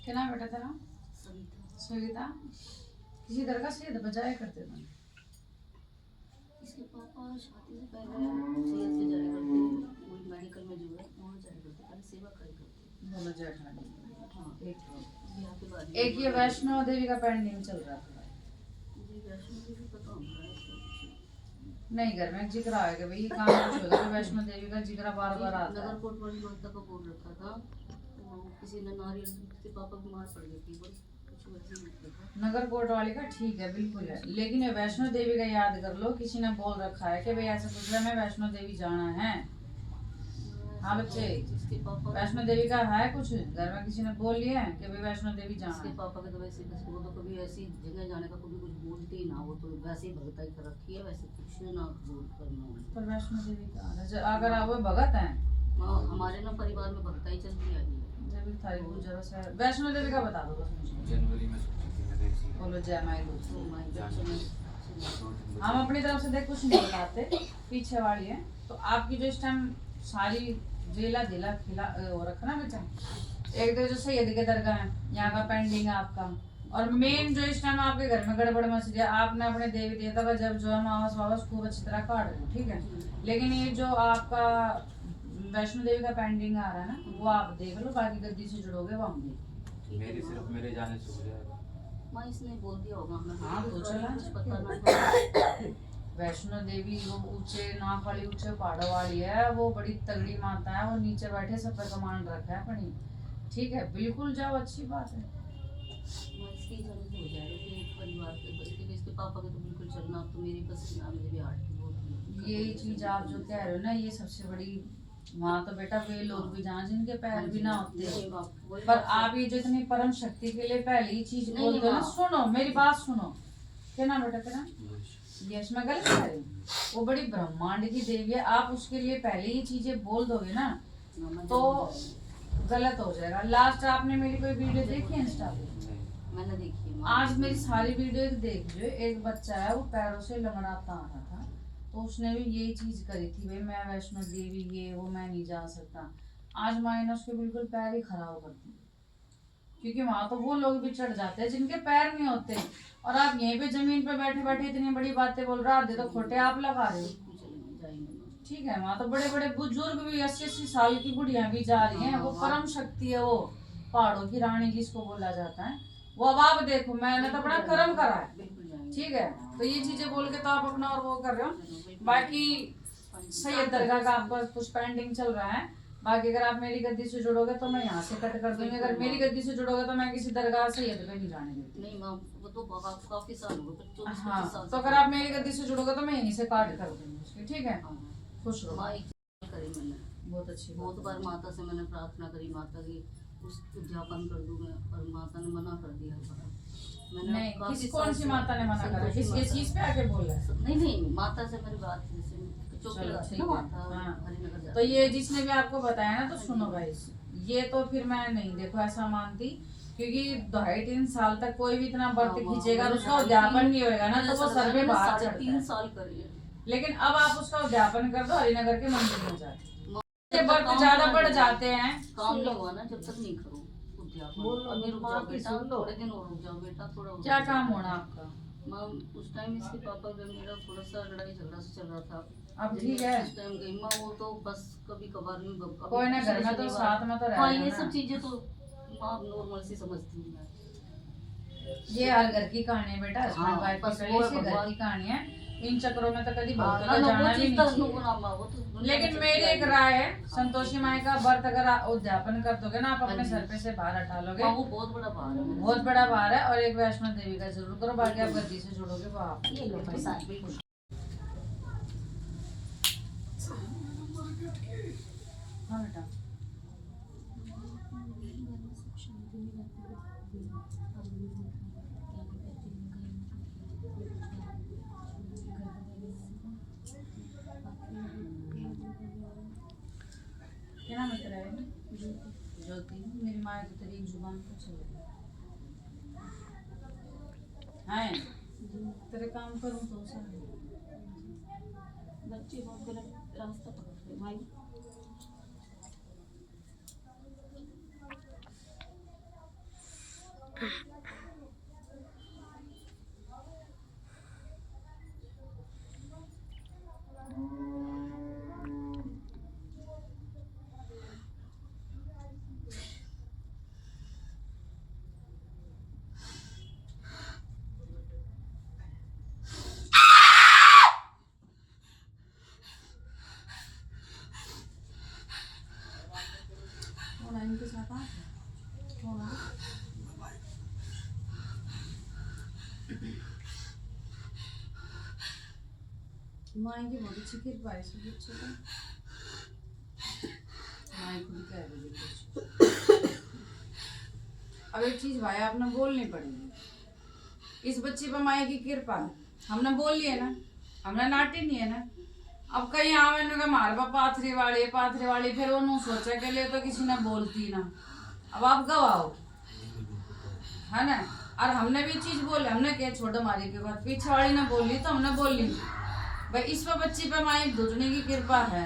क्या नाम बेटा तेरा? सविता। किसी तरह का सेहत बजाया करते थे? इसके पापा शादी से पहले सेहत पे जाया करते, वो मेडिकल में जो है वहाँ जाया करते, पहले सेवा करा करते। दोनों जेठानी। हाँ ब्याह के बाद एक ये वैष्णो देवी का पेंडिंग चल रहा था। मुझे वैष्णो देवी पता होता है इसका नहीं, घर में एक जिक्र आएगा भाई, ये काम कुछ होगा तो वैष्णो देवी का जिक्र बार बार आता है। नगर कोट वाली माता को बोल रखा था, तो किसी ने नारियल, किसी पापा बीमार पड़ गई थी, बस कुछ वैसे ही था। नगर कोट वाले का ठीक है, बिल्कुल है, लेकिन ये वैष्णो देवी का याद कर लो, किसी ने बोल रखा है कि भाई ऐसा कुछ है, मैं वैष्णो देवी जाना है। हाँ बच्चे, इसके पापा वैष्णो देवी का है कुछ घर में, किसी ने बोल लिया है कि भाई वैष्णो देवी जाना इसके है। पापा के तो वैसे वो तो कभी ऐसी जगह जाने का कभी कुछ बोलते ही ना, वो तो वैसे ही भगताई कर रखी है, वैसे कुछ ना बोल करना। पर वैष्णो देवी का अगर आप वो भगत हैं, हमारे ना परिवार में भगताई चलती आई है। जब थारी गुजर से वैष्णो देवी का बता दो बस मुझे। जनवरी में बोलो जय माई दूध। तो माई दर्शन हम अपनी तरफ से देख कुछ नहीं बताते, पीछे वाली है तो आपकी जो इस टाइम सारी जेला दिला खिला वो रखना बेटा। एक तो जो सैयद के दरगाह है, यहाँ का पेंडिंग है आपका, और मेन जो इस टाइम आपके घर में गड़बड़ मच गया, आपने अपने देवी देवता का जब जो है मावस वावस खूब अच्छी तरह काट दो, ठीक है। लेकिन ये जो आपका वैष्णो देवी का पेंडिंग आ रहा है ना, वो आप देख लो, बाकी गद्दी से जुड़ोगे वो हम देख। मेरी सिर्फ मेरे जाने से हो जाएगा। माँ इसने बोल दिया होगा हमें। हाँ, तो चला। कुछ पता ना था। वैष्णो देवी वो ऊंचे नाक वाली ऊंचे पहाड़ों वाली है, वो बड़ी तगड़ी माता है, वो नीचे बैठे सब पे कमांड रखा है अपनी, ठीक है, बिल्कुल जाओ, अच्छी बात है। माँ इसकी जाने से हो जाएगा कि परिवार के इसके पापा के तो बिल्कुल चलना, अब तो मेरी बस ना, मेरे भी हार्ट की बहुत यही चीज आप जो कह रहे हो ना, ये सबसे बड़ी, वहाँ तो बेटा वे लोग भी जहाँ जिनके पैर भी ना होते, पर आप ये जो इतनी परम शक्ति के लिए पहले ही चीज बोलते हो ना, सुनो मेरी बात सुनो, क्या नाम बेटा तेरा? यश, मैं गलत कह रही हूँ? वो बड़ी ब्रह्मांड की देवी है, आप उसके लिए पहले ही चीजें बोल दोगे ना तो गलत हो जाएगा। लास्ट आपने मेरी कोई वीडियो देखी है इंस्टा पे? मैंने देखी है। आज मेरी सारी वीडियो देख लो। एक बच्चा है, वो पैरों से लंगड़ाता आ रहा था, तो उसने भी यही चीज करी थी, भाई मैं वैष्णो देवी ये वो मैं नहीं जा सकता। आज मायने उसके बिल्कुल पैर ही खराब कर दिए, क्योंकि वहां तो वो लोग भी चढ़ जाते हैं जिनके पैर नहीं होते, और आप यहीं पे जमीन पे बैठे बैठे इतनी बड़ी बातें बोल रहे हो, आधे तो खोटे आप लगा रहे हो, ठीक है। वहाँ तो बड़े बड़े बुजुर्ग भी 80-80 साल की बुढ़िया भी जा रही हैं, वो परम शक्ति है वो, पहाड़ों की रानी जिसको बोला जाता है, वो अब आप देखो मैंने तो अपना कर्म करा है, बिल्कुल जाएंगे। ठीक है। तो ये चीजें बोल के तो आप अपना और वो कर रहे हो। बाकी सैयद दरगाह का आपका कुछ पेंडिंग चल रहा है। बाकी अगर आप मेरी गद्दी से जुड़ोगे तो मैं यहाँ से कट कर दूंगी, अगर मेरी गद्दी से जुड़ोगे तो मैं किसी दरगाह सैयद पे नहीं जाने दूंगी। नहीं माँ, वो तो काफी साल हो गए, 24-25 हाँ, साल तो अगर आप मेरी गद्दी से जुड़ोगे तो मैं यहीं से काट कर दूंगी उसकी, ठीक है। हाँ। खुश रहो। माँ एक चीज़ करी मैंने, बहुत अच्छी बात बहुत बार माता से मैंने प्रार्थना करी, माता की उस उद्यापन कर दूं मैं, और माता ने मना कर दिया बड़ा। नहीं, काफी किस साल कौन सी से माता ने मना करा? संतोषी किस माता- चीज पे आके बोल रहा है? नहीं माता से मेरी बात थी, जैसे चौकी चलो, लगाती ठीक ना है। माता, हाँ। हरिनगर जाती तो ये जिसने भी आपको बताया ना, तो सुनो भाई, ये तो फिर मैं नहीं देखो ऐसा मानती, क्योंकि 2.5-3 साल तक कोई भी इतना व्रत हाँ, खींचेगा और मैंने उसका साढ़े उद्यापन तीन- नहीं होएगा ना, तो वो सर पे बाहर चढ़ता 3 है। साल करी है। लेकिन अब आप उसका उद्यापन कर दो, हरिनगर के मंदिर में जाके जब तक व्रत काम ज्यादा नहीं बढ़ हुआ- जाते हैं। काम नहीं हुआ ना, जब तक नहीं करो उद्यापन। अभी रुक जाओ बेटा, थोड़े दिन और रुक जाओ बेटा, थोड़ा और क्या रुक जाओ। काम होना आपका? माँ उस टाइम इसके पापा का मेरा थोड़ा सा लड़ाई झगड़ा से चल रहा था। अब जब ठीक मैं है। उस टाइम गई माँ, वो तो बस कभी कभार में कोई ना, घर में तो साथ में तो हाँ, रहना ये ना। सब चीजें तो माँ नॉर्मल सी समझती हूँ मैं। ये हर घर की कहानी है बेटा, हस्बैंड हाँ, वाइफ बस की वो कड़ी से घर भगवान- की कहानी है। इन चक्रों में तो कभी हाँ, भक्तों ना, को ना, वो जाना भी चीज नहीं तो चाहिए। नुकसान माँ, वो तो दुनिया लेकिन में मेरी चलती एक आई राय है, हाँ। संतोषी माई का व्रत अगर आप उद्यापन कर दोगे ना, आप अपने हाँ जी। सर पे से बाहर हटा लोगे, हाँ, वो बहुत बड़ा भार है मेरे बहुत बड़ा भार है। और एक वैष्णो देवी का जरूर करो, बाकी आप गद्दी से जुड़ोगे तो आप ये लो प्रसाद, बिल्कुल। हाँ बेटा। क्या नाम है तेरा? ज्योति। मेरी माँ तो तेरी एक जुबान को चल रही है। तेरे काम करूँ तो सारे बच्चे बहुत गलत रास्ता पकड़ रहे भाई। और इनके साथ आ थोड़ा माँ की बहुत अच्छी कृपा है इसके बच्चे का। माँ खुद कह रही है। अब एक चीज भाई आपने बोलनी पड़ेगी, इस बच्ची पर माँ की कृपा है, हमने बोल लिया ना, हमने नाटी नहीं है ना। अब कहीं आवे ना मार बा पाथरी वाली, फिर वो सोचा के लिए तो किसी ने बोलती ना। अब आप गवाओ, है ना। और हमने भी चीज बोले, हमने क्या छोड़ो मारी के बाद पीछे वाली ने बोली तो हमने बोल ली भाई, इस पर बच्ची पे माई दूधने की कृपा है।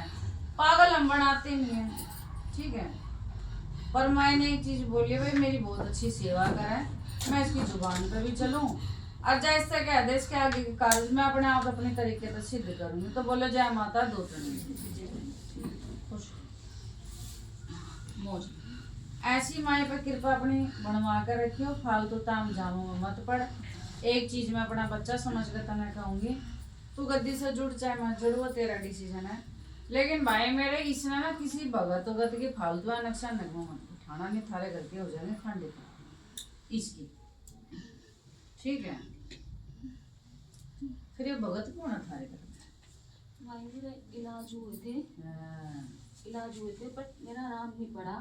पागल हम बनाते नहीं है, ठीक है। पर माई ने एक चीज बोली भाई, मेरी बहुत अच्छी सेवा करे, मैं इसकी जुबान पे भी चलूं और जैसे कह दे इसके आगे के कार्य मैं अपने आप अपने तरीके से सिद्ध करूंगी। तो बोलो जय माता दो खुश मौज। ऐसी माई पर कृपा अपनी बनवा कर रखियो, फालतू ताम जामों में मत पड़। एक चीज मैं अपना बच्चा समझ कर तने कहूंगी, तू गद्दी से जुड़ चाहे मत जुड़, वो तेरा डिसीजन है। लेकिन भाई मेरे इसने ना किसी भगत उगत की फालतू नक्शा नगमा मत उठाना, नहीं थारे घर के हो जाएंगे खांडे इसकी, ठीक है। फिर ये भगत कौन है थारे घर में? भाई मेरे इलाज हुए थे, बट मेरा आराम नहीं पड़ा।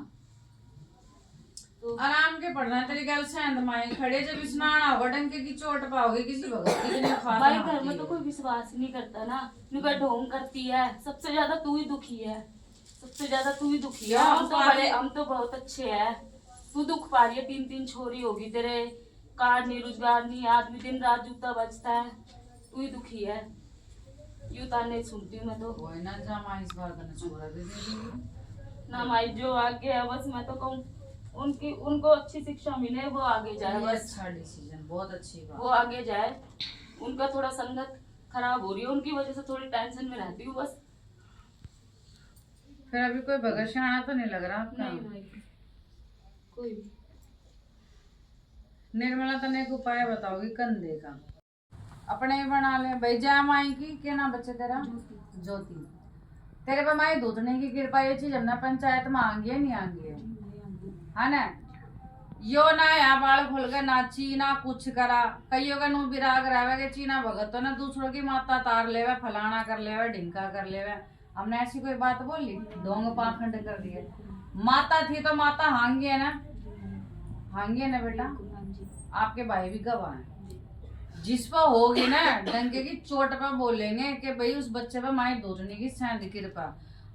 तो आराम के पढ़ना तेरी गल सैंद माई खड़े, जब स्नान होगा डंके की चोट पाओगे किसी भगत की नहीं खा। भाई घर में तो कोई विश्वास नहीं करता ना, उनका ढोंग करती है। सबसे ज्यादा तू ही दुखी है, सबसे ज्यादा तू ही दुखी है। हम तो बहुत अच्छे हैं, तू दुख पा रही है। 3 छोरी होगी तेरे, कार नहीं, रोजगार नहीं, आदमी दिन रात जूता बचता है, तू ही दुखी है। यूं ताने सुनती हूँ मैं तो। कोई ना जा माई इस बार करना छोड़ा दे देगी ना माई जो आगे है, बस मैं तो कहूँ उनको अच्छी शिक्षा मिले, वो आगे जाए। बस अच्छा डिसीजन, बहुत अच्छी बात। वो आगे जाए। उनका थोड़ा संगत खराब हो रही है, उनकी वजह से थोड़ी टेंशन में रहती हूँ बस। फिर अभी कोई भगत शाना तो नहीं लग रहा आपका? नहीं भाई कोई भी निर्मला तने एक उपाय बताओगी कंधे का अपने बना ले भाई। जय माई की क्या नाम बच्चे तेरा? ज्योति। तेरे पे माई दूधने की कृपा ये चीज हमने पंचायत में आंगी है नहीं आंगी है ना? यो ना यहाँ बाल खोल के नाची ना कुछ करा, कईयों का नु विराग रहे चीना भगत तो ना दूसरों की माता तार लेवे, फलाना कर लेवे, ढिंका कर लेवे। हमने ऐसी कोई बात बोली? ढोंग पाखंड कर दिए। माता थी तो माता हांगी है ना, हांगी है ना बेटा? आपके भाई भी गवाह हैं। जिस पर होगी ना डंके की चोट पर बोलेंगे कि भाई उस बच्चे पर माई दूधने की सेंध कृपा,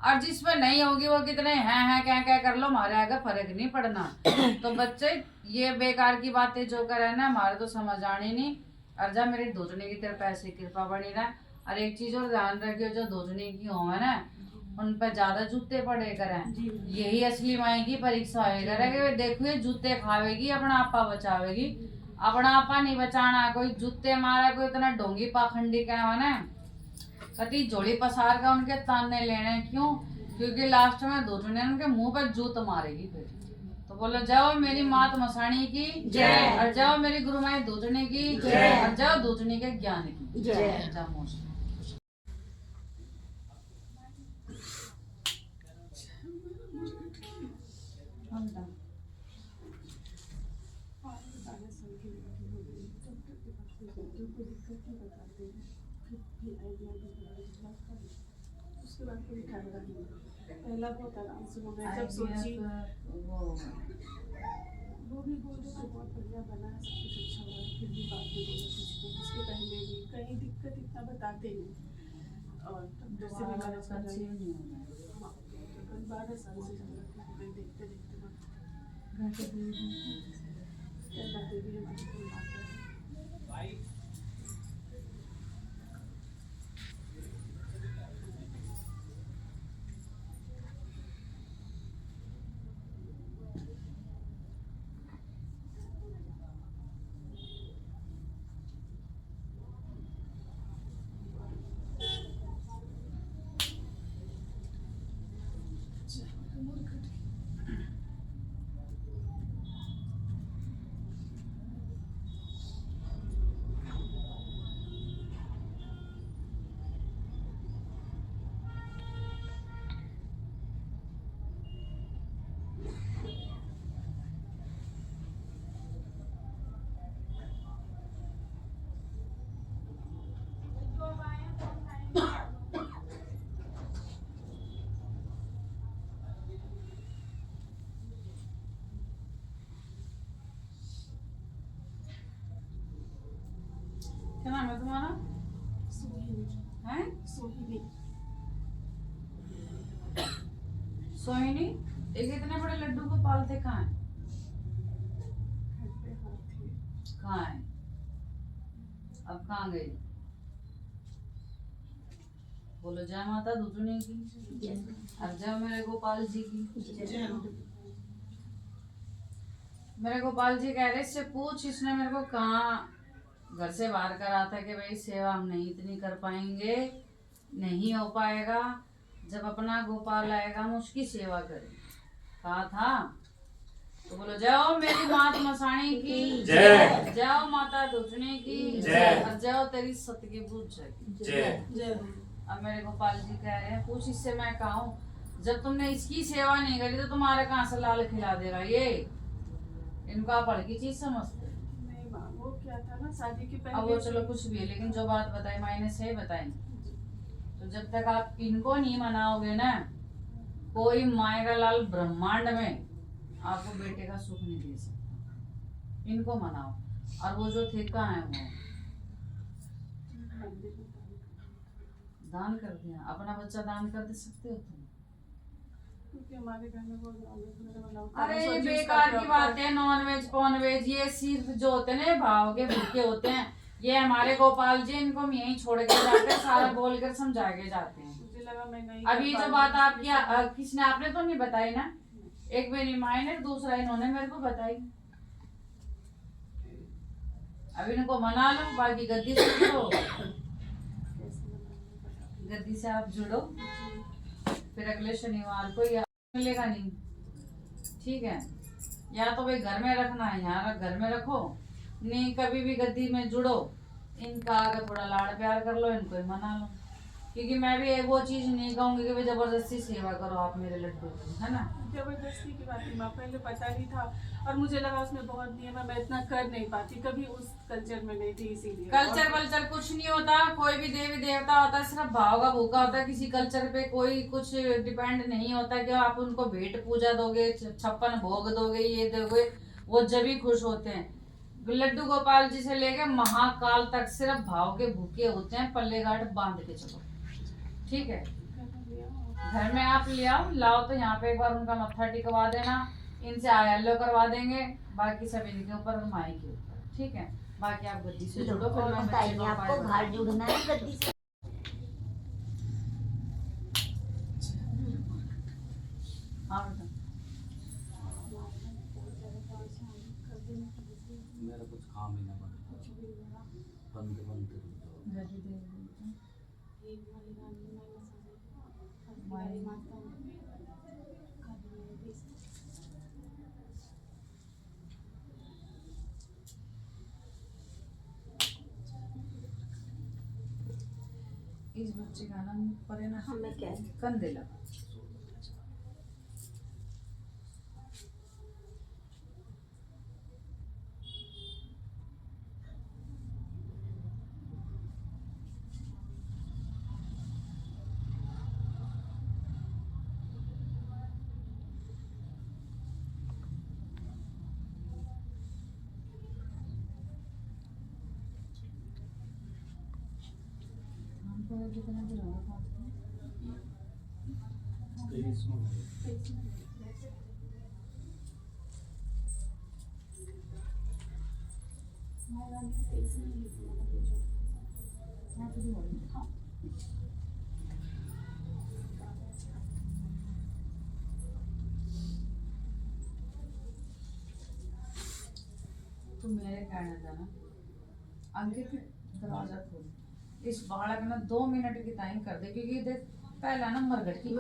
और जिस पर नहीं होगी वो कितने हैं क्या कर लो, हमारे आगे फर्क नहीं पड़ना। तो बच्चे ये बेकार की बातें जो करे ना हमारे तो समझ आनी नहीं। और जब मेरी दूधने की तरफ ऐसी कृपा बनी रहा। और एक चीज और ध्यान रखियो, जो दूधने की हो है ना उन पर ज्यादा जूते पड़े करें, यही असली माई की परीक्षा होएगा कि देखो ये जूते खावेगी अपना आपा बचावेगी, अपना आपा नहीं बचाना। कोई जूते मारा, कोई इतना ढोंगी पाखंडी क्या है ना, कति जोड़ी पसार का उनके ताने लेने। क्यों? क्योंकि लास्ट में दूधने उनके मुंह पर जूत मारेगी फिर। तो बोलो जाओ मेरी मात मसानी की जय, और जाओ मेरी गुरु माई दूधने की जय, और जाओ दूधने के ज्ञान की जय। जाओ उसके बाद कोई ठहरा नहीं। पहला बहुत आराम से हो गया जब सोची, वो भी बोल रहे थे बहुत बढ़िया बना है, सब कुछ अच्छा हुआ है, फिर भी बात नहीं बोला कुछ। उसके पहले भी कहीं दिक्कत इतना बताते नहीं, और डॉक्टर से भी मैनेज कर रही हूँ। 12 साल से देखते देखते क्या बातें भी हमारी कोई बात है। क्या नाम है तुम्हारा? हैं? सोहिनी। एक इतने बड़े लड्डू को पालते कहाँ है? कहाँ है? अब कहाँ गई? बोलो जय माता दूधने की, अब जय मेरे गोपाल जी की। मेरे गोपाल जी कह रहे इससे पूछ, इसने मेरे को कहाँ घर से बाहर करा था कि भाई सेवा हम नहीं इतनी कर पाएंगे, नहीं हो पाएगा, जब अपना गोपाल आएगा हम उसकी सेवा करें, कहा था। तो बोलो जाओ मेरी मात मसाणी की जय, जाओ माता दूधने की जय, और जाओ तेरी सतगी बूझ की जय। अब मेरे गोपाल जी कह रहे हैं पूछ, इससे मैं कहूँ जब तुमने इसकी सेवा नहीं करी तो तुम्हारे कहाँ से लाल खिला देगा ये? इनको आप हल्की चीज समझते? वो क्या था ना शादी के पहले। अब वो चलो कुछ भी है, लेकिन जो बात बताई मायने से बताई। तो जब तक आप इनको नहीं मनाओगे ना, कोई मायरा लाल ब्रह्मांड में आपको बेटे का सुख नहीं दे सकता। इनको मनाओ। और वो जो थे कहाँ है वो दान कर दिया। अपना बच्चा दान कर दे सकते हो तुम? क्योंकि हमारे घर में वो अरे ये बेकार की बात है। नॉन वेज कॉन वेज ये सिर्फ जो होते हैं ना भाव के भूखे होते हैं। ये हमारे गोपाल जी इनको हम यहीं छोड़ के जाते हैं, सारा बोल कर समझा के जाते हैं। मुझे लगा मैं नहीं अभी जो बात आपकी किसने आपने तो नहीं बताई ना, एक मेरी माँ ने, दूसरा इन्होंने मेरे को बताई। अब इनको मना लो, बाकी गद्दी से जुड़ो, गद्दी से आप जुड़ो, फिर अगले शनिवार को या मिलेगा नहीं, ठीक है? या तो भाई घर में रखना है, यहाँ घर में रखो, नहीं कभी भी गद्दी में जुड़ो, इनका आगे थोड़ा लाड़ प्यार कर लो, इनको ही मना लो, क्योंकि मैं भी वो चीज नहीं कहूंगी कि भाई जबरदस्ती सेवा करो आप मेरे लड्डू की, है ना। जबरदस्ती की बात नहीं, पहले पता नहीं था और मुझे लगा उसमें बहुत नियम है, मैं इतना कर नहीं पाती, कभी उस कल्चर में नहीं थी, इसीलिए। कल्चर वल्चर कुछ नहीं होता, कोई भी देवी देवता होता है सिर्फ भाव का भूखा होता है, किसी कल्चर पे कोई कुछ डिपेंड नहीं होता कि आप उनको भेंट पूजा दोगे, 56 भोग दोगे, ये दोगे, वो जब ही खुश होते हैं। लड्डू गोपाल जी से लेके महाकाल तक सिर्फ भाव के भूखे होते हैं, पल्ले गांठ बांध के चलो, ठीक है। घर में आप ले आओ, लाओ तो यहाँ पे एक बार उनका मत्था टिकवा देना, इनसे आयल्लो करवा देंगे, बाकी सब इनके ऊपर और माई के ऊपर, ठीक है। बाकी आप गद्दी से जुड़ो, फिर मैं बताइए आपको घर जुड़ना है गद्दी से। हाँ बेटा, मेरा कुछ काम ही ना बंद बंद कर दो। गद्दी दे दो। इस बच्चे का नाम परे ना हमें क्या है? कंदेला। कितना दिन हो गया? तो मेरे कहने था ना, अंकित दरवाजा खोल, इस बालक ना 2 मिनट की टाइम कर दे, क्योंकि देख पहला ना मरगट की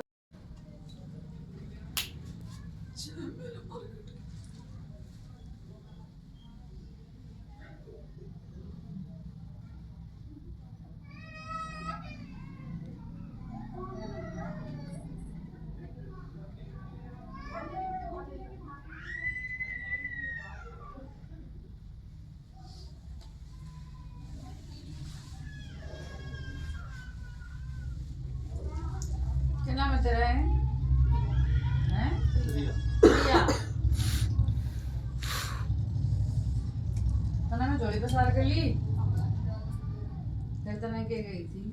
क्या नाम है तेरा? हैं? प्रिया। तो ना मैं जोड़ी पसार कर ली, फिर तो मैं क्या गई थी,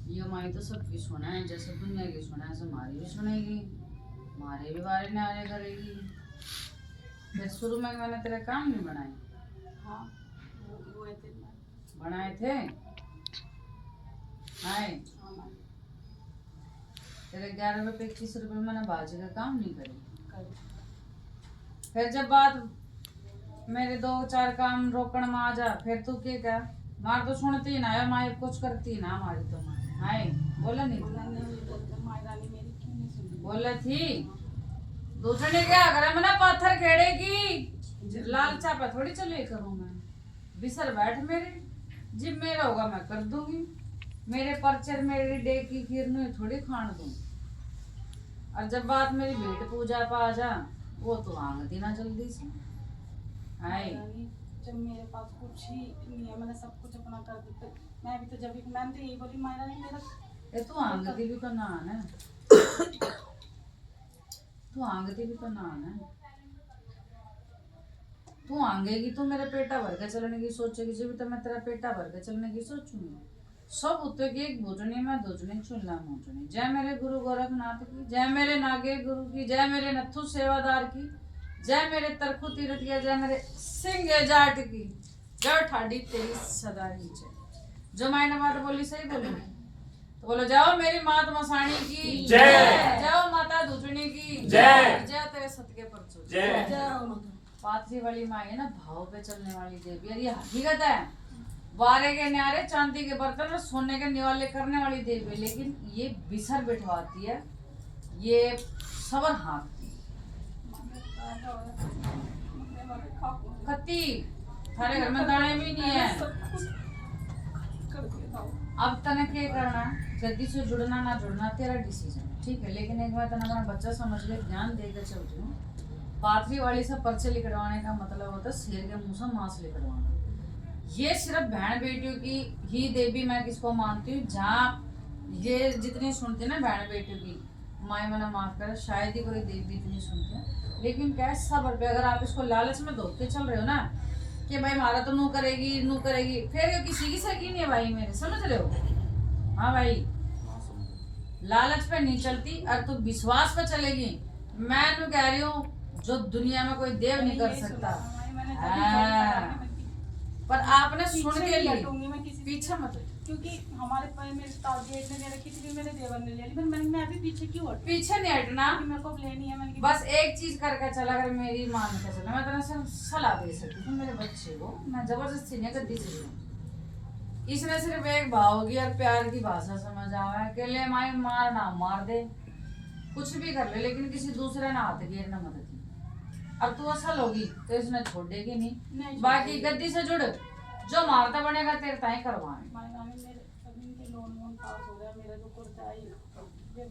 ये माई तो सबकी सुना है, जैसे दुनिया की सुना है, ऐसे हमारी भी सुनेगी, हमारे भी बारे में आने करेगी। फिर शुरू में मैंने तेरे काम नहीं बनाए। हाँ, वो बनाए थे, आए तेरे 11 रुपए 21 रुपए मैंने बाजी का काम नहीं करे। फिर जब बात मेरे 2-4 काम रोकण में आ जा, फिर तू क्या मार तो सुनती ना है, माँ कुछ करती ना हमारी तो माँ आए बोला नहीं बोला थी दूसरे क्या करे, मैंने पत्थर खेड़ेगी, लाल चापा थोड़ी चले करूँ मैं, बिसर बैठ मेरे जिब मेरा होगा मैं कर दूंगी, मेरे पर्चर मेरी डे की खीर थोड़ी खान दूं। और जब बात मेरी भेंट पूजा पा आ जा, वो तो आंगती ना जल्दी से आए। जब मेरे पास कुछ ही नहीं है, मैंने सब कुछ अपना कर दिया, मैं भी तो जब मैंने तो यही बोली मायरा नहीं मेरा ये तू आंगती भी करना आना है, तू आंगती भी करना आना है, तू आंगेगी तो मेरे पेटा भर के चलने की सोचेगी, जब तो मैं तेरा पेटा भर के चलने की सोचूंगी। सब उत्तर की एक भोजनी में दोजनी चुनला मोचनी। जय मेरे गुरु गोरखनाथ की, जय मेरे नागे गुरु की, जय मेरे नथु सेवादार की, जय मेरे तरखु तीरथ की, जय मेरे सिंह जाट की, जय ठाडी तेरी सदा ही जय। जो मैंने बात बोली सही बोली तो बोलो, जाओ मेरी मात मसाणी की जय, जाओ माता दूजनी की जय, जय तेरे सतके परचो जय। पाथरी वाली माँ है ना, भाव पे चलने वाली देवी, और ये हकीकत है, वारे के न्यारे चांदी के बर्तन और सोने के निवाले करने वाली देवी, लेकिन ये बिसर बिठवाती है, ये सबर हाँकती कत्ती थारे घर में दाने भी नहीं है। सब कुछ कर दिया था। अब तने क्या करना, गद्दी से जुड़ना ना जुड़ना तेरा डिसीजन है, ठीक है। लेकिन एक बार तना अपना बच्चा समझ ले, ध्यान देकर चलती हूँ। पाथरी वाली से पर्चे लिखवाने का मतलब होता है शेर के मुंह से मांस लिखवाना। ये सिर्फ बहन बेटियों की ही देवी मैं किसको मानती हूँ, जहाँ ये जितनी सुनते ना बहन बेटियों की, माए मना माफ करे, शायद ही कोई देवी इतनी सुनते हैं। लेकिन क्या है, सब्र पे अगर आप इसको लालच में धोके चल रहे हो ना कि भाई हमारा तो नू करेगी, फिर ये किसी की सकी नहीं है भाई मेरे, समझ रहे हो। हाँ भाई, लालच पे नहीं चलती और तू विश्वास पे चलेगी। मैं तू कह रही हूँ जो दुनिया में कोई देव नहीं कर सकता। पर आपने सुन के लिए पीछे मत, क्योंकि हमारे मेरे ताऊजी ने ले रखी थी, मेरे देवर ने ले ली, पर मैं भी पीछे क्यों हटूं? पीछे नहीं हटना, मेरे को लेनी है। मैंने बस एक चीज करके चला, अगर मेरी मान के चला, मैं तेरे सलाह दे सकती हूँ मेरे बच्चे को, मैं जबरदस्ती नहीं करती चीज। इसने सिर्फ एक भावगी और प्यार की भाषा समझ आवा है कि ले माई मार ना मार दे, कुछ भी कर ले, लेकिन किसी दूसरे ना हाथ गिरना मदद की। अब तू असल होगी तो इसने छोड़ देगी नहीं, बाकी गद्दी से जुड़, जो मारता बनेगा तेरे ताई करवाए,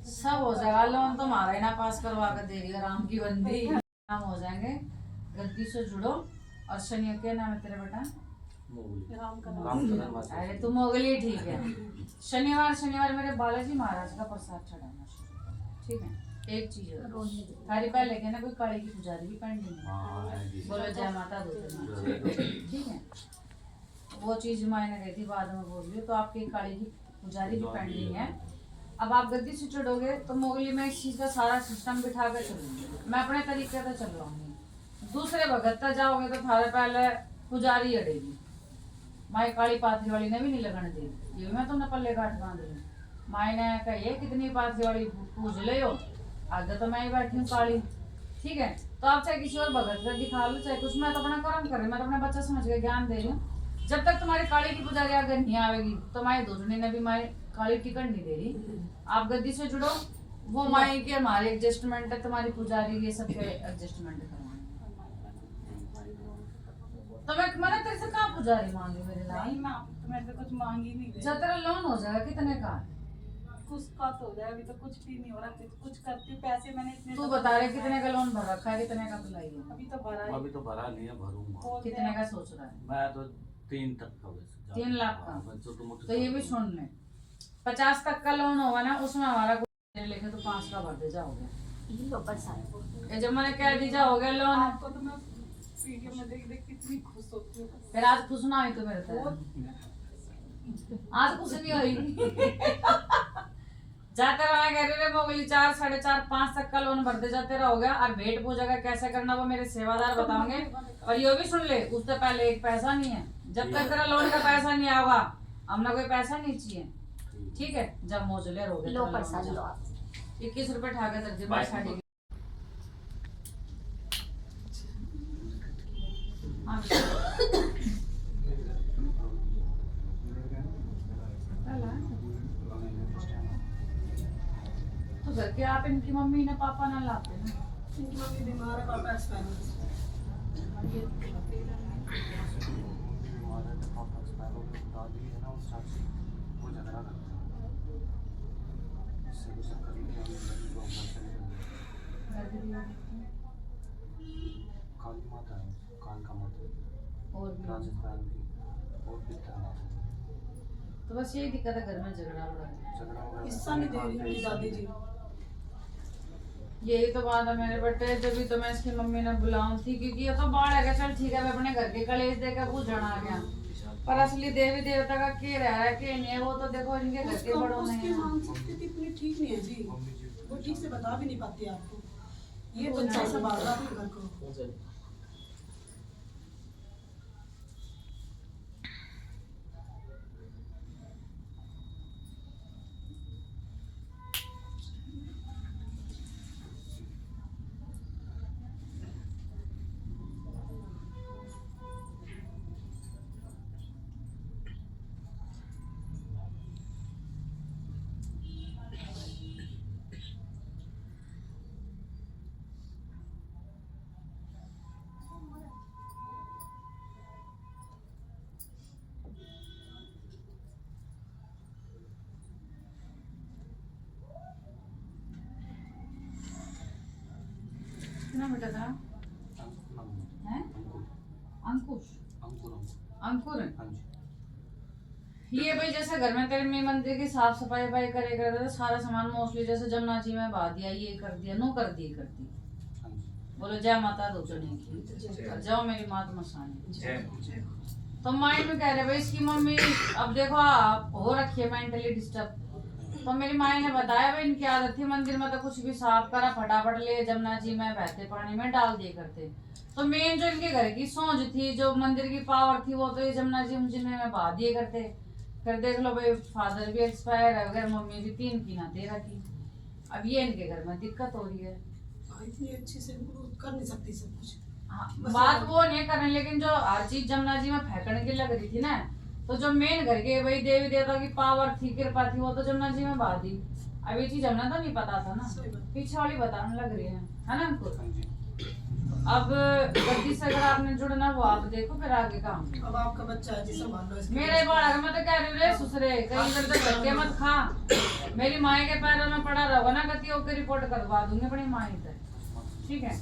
सब हो जाएगा। लोन तो मारा ही ना पास करवा कर देगी, राम की बंदी काम हो जाएंगे। गद्दी से जुड़ो। और शनि क्या नाम है तेरा बेटा? अरे तू मोगली, ठीक है। शनिवार मेरे बालाजी महाराज का प्रसाद चढ़ाना, ठीक है। एक चीज थारी पहले के ना कोई काली की पुजारी भी पेंडिंग है, बोलो जय माता दो, ठीक है। वो चीज मैंने गई थी, बाद में बोल रही, तो आपकी काली की पुजारी भी पेंडिंग है। अब आप गद्दी से चढ़ोगे तो मोगली में इस चीज का सारा सिस्टम बिठा कर चलूंगी, मैं अपने तरीके से चल रहा। दूसरे भगत तक जाओगे तो थारे पहले पुजारी अड़ेगी, माई काली पाथरी वाली ने भी नहीं लगने दी, ये मैं तुमने पल्ले काट बांध दी। माई ने कही कितनी पाथरी वाली पूज ले हो, आगे तो मैं ही बैठी हूँ काली, ठीक है। तो आप चाहे किसी और भगत का दिखा लो, चाहे कुछ, मैं तो अपना कर्म कर रही, मैं तो अपना बच्चा समझ के ज्ञान दे रही हूँ। जब तक तुम्हारी काली की पुजारी आगे नहीं आवेगी तो माई दूसरी ने भी माई काली टिकट नहीं दे रही। आप गद्दी से जुड़ो, वो माई के हमारे एडजस्टमेंट है, तुम्हारी पुजारी ये सब के एडजस्टमेंट करवाएंगे। तो मैंने तेरे से कहाँ पुजारी मांगी मेरे लाल? नहीं, मैं मेरे से कुछ मांगी नहीं। जब तेरा लोन हो जाएगा कितने का? कुछ का तो हो जाएगा, अभी तो कुछ भी नहीं हो रहा, कुछ करती पैसे मैंने इतने। तू बता रहे कितने का लोन भर रखा है, कितने का तुलाई है? अभी तो भरा है। अभी तो भरा नहीं है, भरूंगा। कितने का सोच रहा है? मैं तो 3 तक का, वैसे 3 लाख का। तो ये भी सुन ले, 50 तक का लोन होगा ना, उसमें हमारा लेके तो 5 का भर दे जाओगे। ये जब मैंने कह दी जाओगे लोन, आपको तो मैं वीडियो में देख देख कितनी खुश होती हूँ। फिर आज खुश ना हुई तो मेरे तरह आज कुछ नहीं हुई। जाते रहोगे कह रहे मोगली 4, 4.5, 5 तक का लोन भरते जाते रहोगे, और भेंट पूजा का कैसे करना वो मेरे सेवादार बताओगे। और ये भी सुन ले, उससे पहले एक पैसा नहीं है, जब तक तेरा लोन का पैसा नहीं आएगा हमने कोई पैसा नहीं चाहिए, ठीक है। जब मोजले रहोगे लो प्रसाद लो, 21 रुपए ठाके दर्जे में साड़ी। तो घर के आप इनकी मम्मी ने पापा ना लाते ना? इनकी मम्मी बीमार है, पापा एक्सपायर हो गए। काली माता है, काल का माता और भी राजस्थान की और पिता माता। तो बस यही दिक्कत है, घर में झगड़ा हो रहा है। हिस्सा नहीं दे रही मेरी दादी जी। यही तो बात है मेरे बेटे, जब तो मैं इसकी मम्मी ने बुलाऊं थी, क्योंकि ये तो बाढ़ है, चल ठीक है मैं अपने घर के कलेश देकर पूछना आ गया, पर असली देवी देवता का के रह रहा है के नहीं है, वो तो देखो इनके घर के बड़ों में उसकी मानसिक स्थिति इतनी ठीक नहीं है जी, वो ठीक से बता भी नहीं पाती आपको। ये बच्चा संभाल रहा है घर को। कितना बेटा था है? अंकुश अंकुर हाँ जी। ये भाई जैसे घर में तेरे में मंदिर की साफ सफाई करे कर रहे थे, सारा सामान मोस्टली जैसे जमुना जी में बहा दिया, ये कर दिया, नो कर दी करती। हाँ जी। बोलो जय माता दो चने की, और जाओ मेरी मात मसानी। तो माइंड में कह रहे भाई इसकी मम्मी, अब देखो आप हो रखी है मेंटली डिस्टर्ब। तो मेरी माँ ने बताया भाई इनकी आदत थी मंदिर में तो कुछ भी साफ करा फटाफट ले जमुना जी में बहते पानी में डाल दिए करते। तो मेन जो इनके घर की सोच थी, जो मंदिर की पावर थी, वो तो ये जमुना जी में बहा दिए करते। फिर देख लो भाई फादर भी एक्सपायर है, अगर मम्मी भी 3 की ना 13 की। अब ये इनके घर में दिक्कत हो रही है। इतनी अच्छे से कर नहीं सकती सब कुछ। हाँ, बात वो नहीं करने, लेकिन जो हर चीज जमुना जी में फेंकने की लग रही थी ना, तो जो मेन घर के वही देवी देवता की पावर थी, कृपा थी, वो तो जमुना जी में बहा दी। अब ये चीज हमने तो नहीं पता था ना, पीछे वाली बताने लग रही है ना अंकुर। हाँ जी। अब गद्दी से अगर आपने जुड़ना वो आप देखो, फिर आगे काम। अब आपका बच्चा है जी, संभाल लो इसको। मेरे बालक मैं तो कह रही हूँ रे ससुरे, कहीं इधर उधर धक्के मत खा। मेरी माई के पैरों में पड़ा रहोगा ना, गति होकर रिपोर्ट करवा दूंगी अपनी माई तक, ठीक है।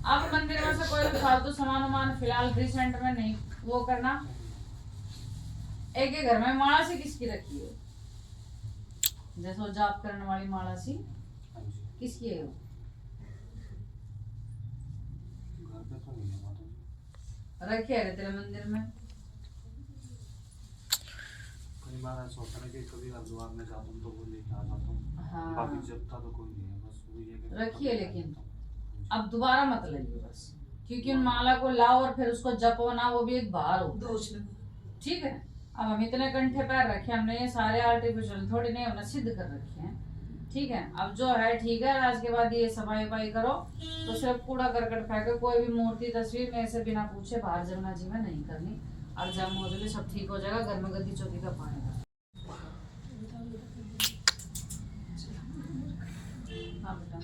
अब मंदिर में से कोई भी फालतू सामान फिलहाल रिसेंट में नहीं वो करना। एक ही घर में माला सी किसकी रखी है, जैसे वो जाप करने वाली माला सी हाँ जी। किसकी है वो? घर पे तो नहीं है माता जी। रखी है तेरे मंदिर में? कई बार ऐसा होता है कि कभी हरिद्वार में जाता हूँ तो वो लेके आ जाता हूँ। हाँ। बाकी जब तक तो कोई नहीं है, बस वो ये कि रखी है, लेकिन अब दोबारा मत लइयो बस, क्योंकि उन माला को लाओ और फिर उसको जपो ना, वो भी एक भार हो, दोष लगे। ठीक है। अब हम इतने कंठे पैर रखे, हमने ये सारे आर्टिफिशियल थोड़ी नहीं, हमने सिद्ध कर रखे हैं, ठीक है। अब जो है ठीक है, आज के बाद ये सफाई वफाई करो, तो सिर्फ कूड़ा करकट फेंको, कोई भी मूर्ति तस्वीर में ऐसे बिना पूछे बाहर जमुना जी में नहीं करनी। और जब मोजली सब ठीक हो जाएगा, घर में गद्दी चौकी का पानी का। हाँ बेटा,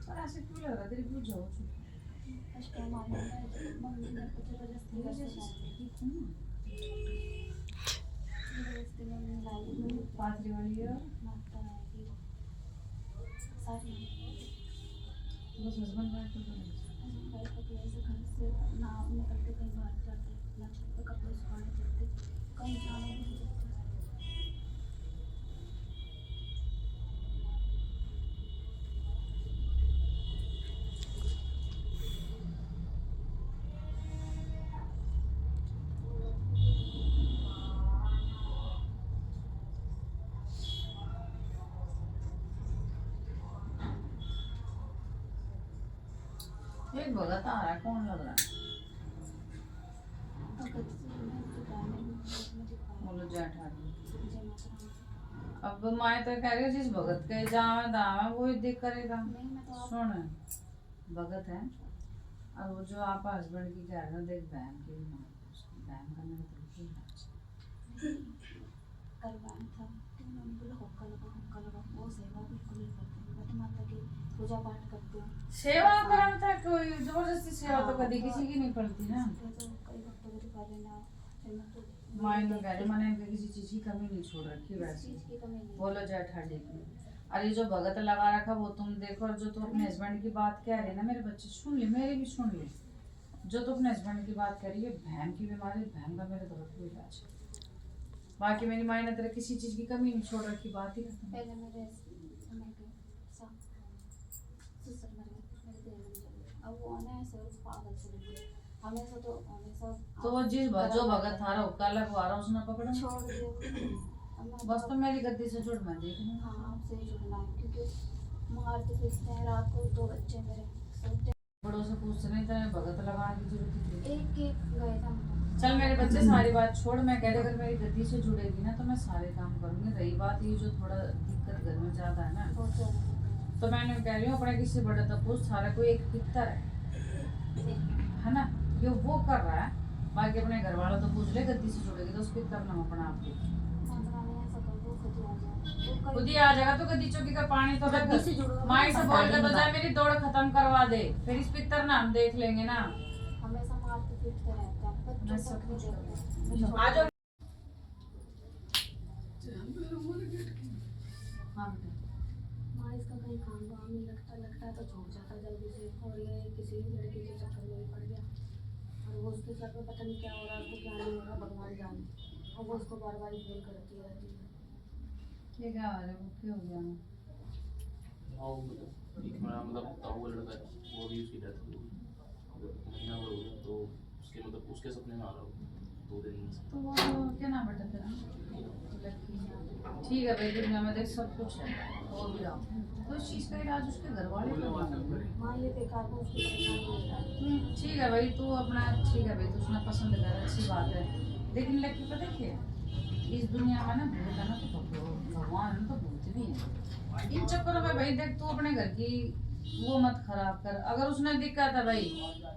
पर ऐसे क्यों लग रहा है तेरी पूछ जाओ पाथरी वाली है, बस हस्बैंड वाइफ तो एक भगत आ रहा है, कौन लग रहा है? बोलो जय ठाकुर। अब माए तो कह रही है जिस भगत के जावे दावे वो ही दिख करेगा। सुन भगत है, और वो जो आप हस्बैंड की कह रहे हो, देख बहन की बहन का मेरे बिल्कुल करवाना था, तो मैंने बोला हुक्का लगा, वो सेवा बिल्कुल नहीं करते, मैं तो माता की पूजा पाठ करते हैं। सेवा करना था, कोई जबरदस्ती सेवा तो कभी किसी की नहीं पड़ती ना। तो कई भक्तों को दिखा देना, माइंड में कह रही मैंने किसी चीज की कमी नहीं छोड़ रखी वैसे। चीज की कमी नहीं। बोलो जय ठाकुर की। अरे जो भगत लगा रखा वो तुम देखो, और जो तू अपने हस्बैंड की बात कह रही है ना, मेरे बच्चे सुन ले, मेरी भी सुन ले। जो तू अपने हस्बैंड की बात कर रही है, बहन की बीमारी, बहन का मेरे तरफ कोई इलाज है। बाकी मेरी माँ ने तेरे किसी चीज की कमी नहीं छोड़ रखी, बात ही खत्म। पहले मेरे ससुर मर गए, मेरे देवर ने, अब वो ना ऐसे पागल से लगे, हमेशा तो वो जिस जो भगत था हुक्का लगवा रहा उसने पकड़ा छोड़ दिया। बस तो मेरी गद्दी से जुड़ मैं देख लूँ। हाँ आपसे ही जुड़ना है, क्योंकि मारते पीटते हैं, रात को 2 बच्चे मेरे सोते। बड़ों से पूछते नहीं तो भगत लगाने की जरूरत थी। एक गए था। चल मेरे बच्चे सारी बात छोड़, मैं कह रही अगर मेरी गद्दी से जुड़ेगी ना तो मैं सारे काम करूंगी। रही बात ये जो थोड़ा दिक्कत घर में ज्यादा है ना, तो मैंने कह रही हूँ अपने किसी बड़े तक पूछ, सारा कोई एक पितर है ना, जो वो कर रहा है, बाकी अपने घर वालों तो पूछ ले, गद्दी से जुड़ेगी तो उस पितर नाम अपना आप खुद ही आ जाएगा तो गद्दी चौकी का पानी तो गद्दी से जुड़ो, माई से बोल के तो पता जाए मेरी दौड़ खत्म करवा दे, फिर इस पिक्चर ना हम देख लेंगे ना। हमेशा मारते पीटते रहते हैं, बच्चों मैं को सब नहीं कुछ देखते हैं। आ जाओ। हाँ बेटा, माँ इसका कहीं काम वाम नहीं लगता है तो छोड़ जाता है जल्दी से, और ये किसी लड़के के चक्कर में ही पड़ गया, और वो उसके साथ में पता नहीं क्या हो रहा है, उसको क्या नहीं हो रहा भगवान जाने, और वो उसको बार बार फोन करती रहती है। ये क्या हो रहा है, वो क्यों हो गया? हाँ मतलब एक मेरा मतलब ताऊ का लड़का है, वो भी उसकी डेथ हो गई, मतलब महीना हो गया, तो उसके मतलब उसके सपने में आ रहा हूँ 2 दिन से। तो वो क्या नाम बेटा तेरा? लकी। ठीक है भाई, दुनिया में देख सब कुछ है, और भी रहा तो इस चीज़ का इलाज उसके घर वाले करवाते हैं। माँ ये बेकार को उसकी परेशानी होता है। ठीक है भाई, तू अपना ठीक है भाई, तू उसने पसंद कर, अच्छी बात है, लेकिन लकी पता क्या है, इस दुनिया में ना भूत है ना तो भगवान है ना तो भूत भी है। इन चक्करों में भाई देख, तू अपने घर की वो मत खराब कर। अगर उसने दिक्कत है भाई,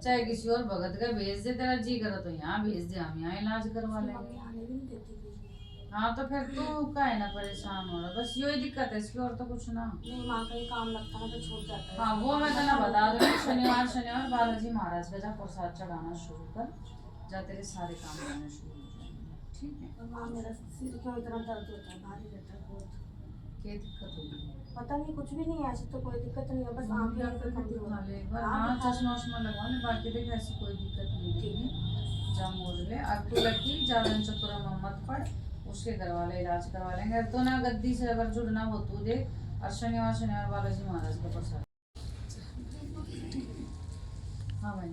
चाहे किसी और भगत का भेज दे, तेरा जी करे तो यहाँ भेज दे, हम यहाँ इलाज करवा लेंगे। मम्मी आने भी नहीं देती बीच में। हाँ तो फिर तू का है ना परेशान हो रहा, बस यही दिक्कत है इसकी, और तो कुछ ना। नहीं माँ का ही काम लगता है तो छूट जाता है। हाँ वो मैं तेना बता दूंगी, शनिवार बालाजी महाराज का जा प्रसाद चढ़ाना शुरू कर, जा तेरे सारे काम करने शुरू हो जाएंगे, ठीक है? और माँ मेरा सिर क्यों इतना दर्द होता है, भारी रहता है बहुत। क्या दिक्कत होगी? पता नहीं, कुछ भी नहीं है, ऐसे तो कोई दिक्कत नहीं है, बस आँखें डॉक्टर को कमजोर दिखा है। ले एक बार। हाँ, हाँ दिखा चश्मा वश्मा लगवा ले, बाकी देख ऐसी कोई दिक्कत नहीं दिखेगी। जा मोड़ ले, अब तू लकी ज्यादा इन चक्करों में मत पड़, उसके घर वाले इलाज करवा लेंगे। अब तो ना गद्दी से अगर जुड़ना हो तू देख, और शनिवार बालाजी महाराज का प्रसाद। हाँ भाई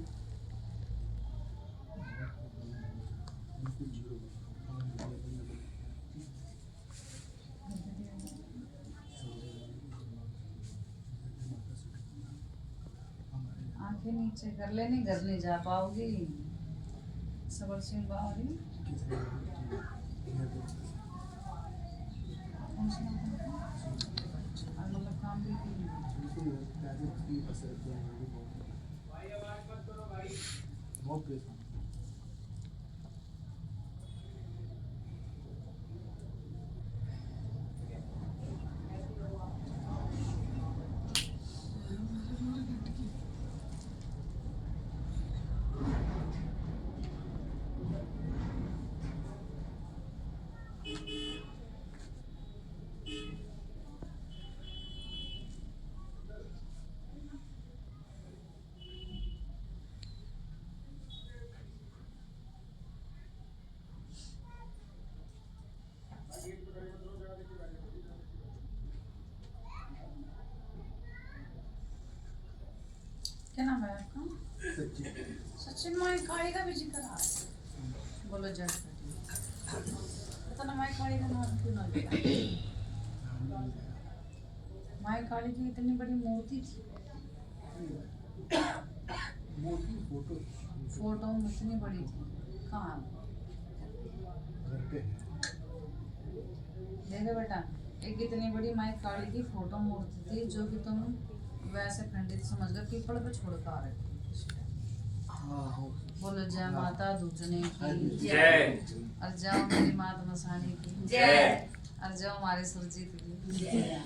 आंखें नीचे कर ले, नहीं घर नहीं जा पाओगी। सबर सिंह बावरी कौन सा नाम था? और मतलब काम भी क्या नाम है आपका? सचिन माई काली का भी जिक्र आ रहा है। बोलो जय सचिन। पता ना माई काली का नाम क्यों ना लिया। माई काली की इतनी बड़ी मूर्ति थी, फोटो इतनी बड़ी थी, कहाँ? देखो बेटा, एक इतनी बड़ी माई काली की फोटो मूर्ति थी जो कि तुम वैसे खंडित समझ कर पीपल पे छोड़ कर आ रहे थे। बोलो जय माता दूजने की जय, और जाओ मेरी माता मसानी की जय, और जाओ हमारे सुरजीत की जय।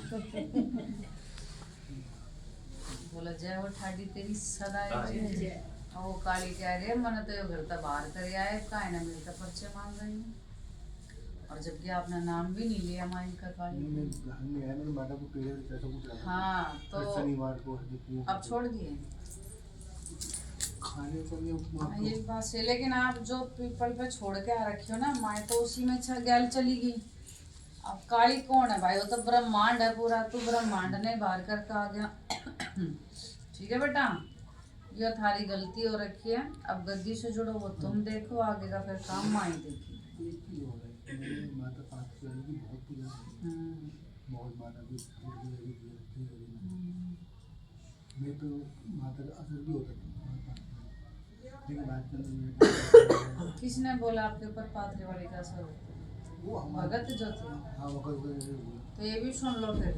बोलो जय हो ठाडी तेरी सदा जय। और वो काली कह रही है, मन तो यो घर तक बाहर करे आए, काहे ना मिलता परिचय मांग रही है, और जबकि आपने नाम भी नहीं लिया माई का काली। हाँ तो अब छोड़ दिए ये बात से, लेकिन आप जो पीपल पे छोड़ के आ रखी हो ना माई, तो उसी में गैल चली गई। अब काली कौन है भाई, वो तो ब्रह्मांड है पूरा, तू ब्रह्मांड ने बाहर करके आ गया। ठीक है बेटा, ये थारी गलती हो रखी है, अब गद्दी से जुड़ो वो तुम देखो, आगे का फिर काम माई देखी। माता पार्वती की बहुत पूजा बहुत माता की मैं तो माता का असर भी होता था। किसने बोला आपके ऊपर पादरी वाले का असर होता? वो भगत जो थे। हाँ तो ये भी सुन लो, फिर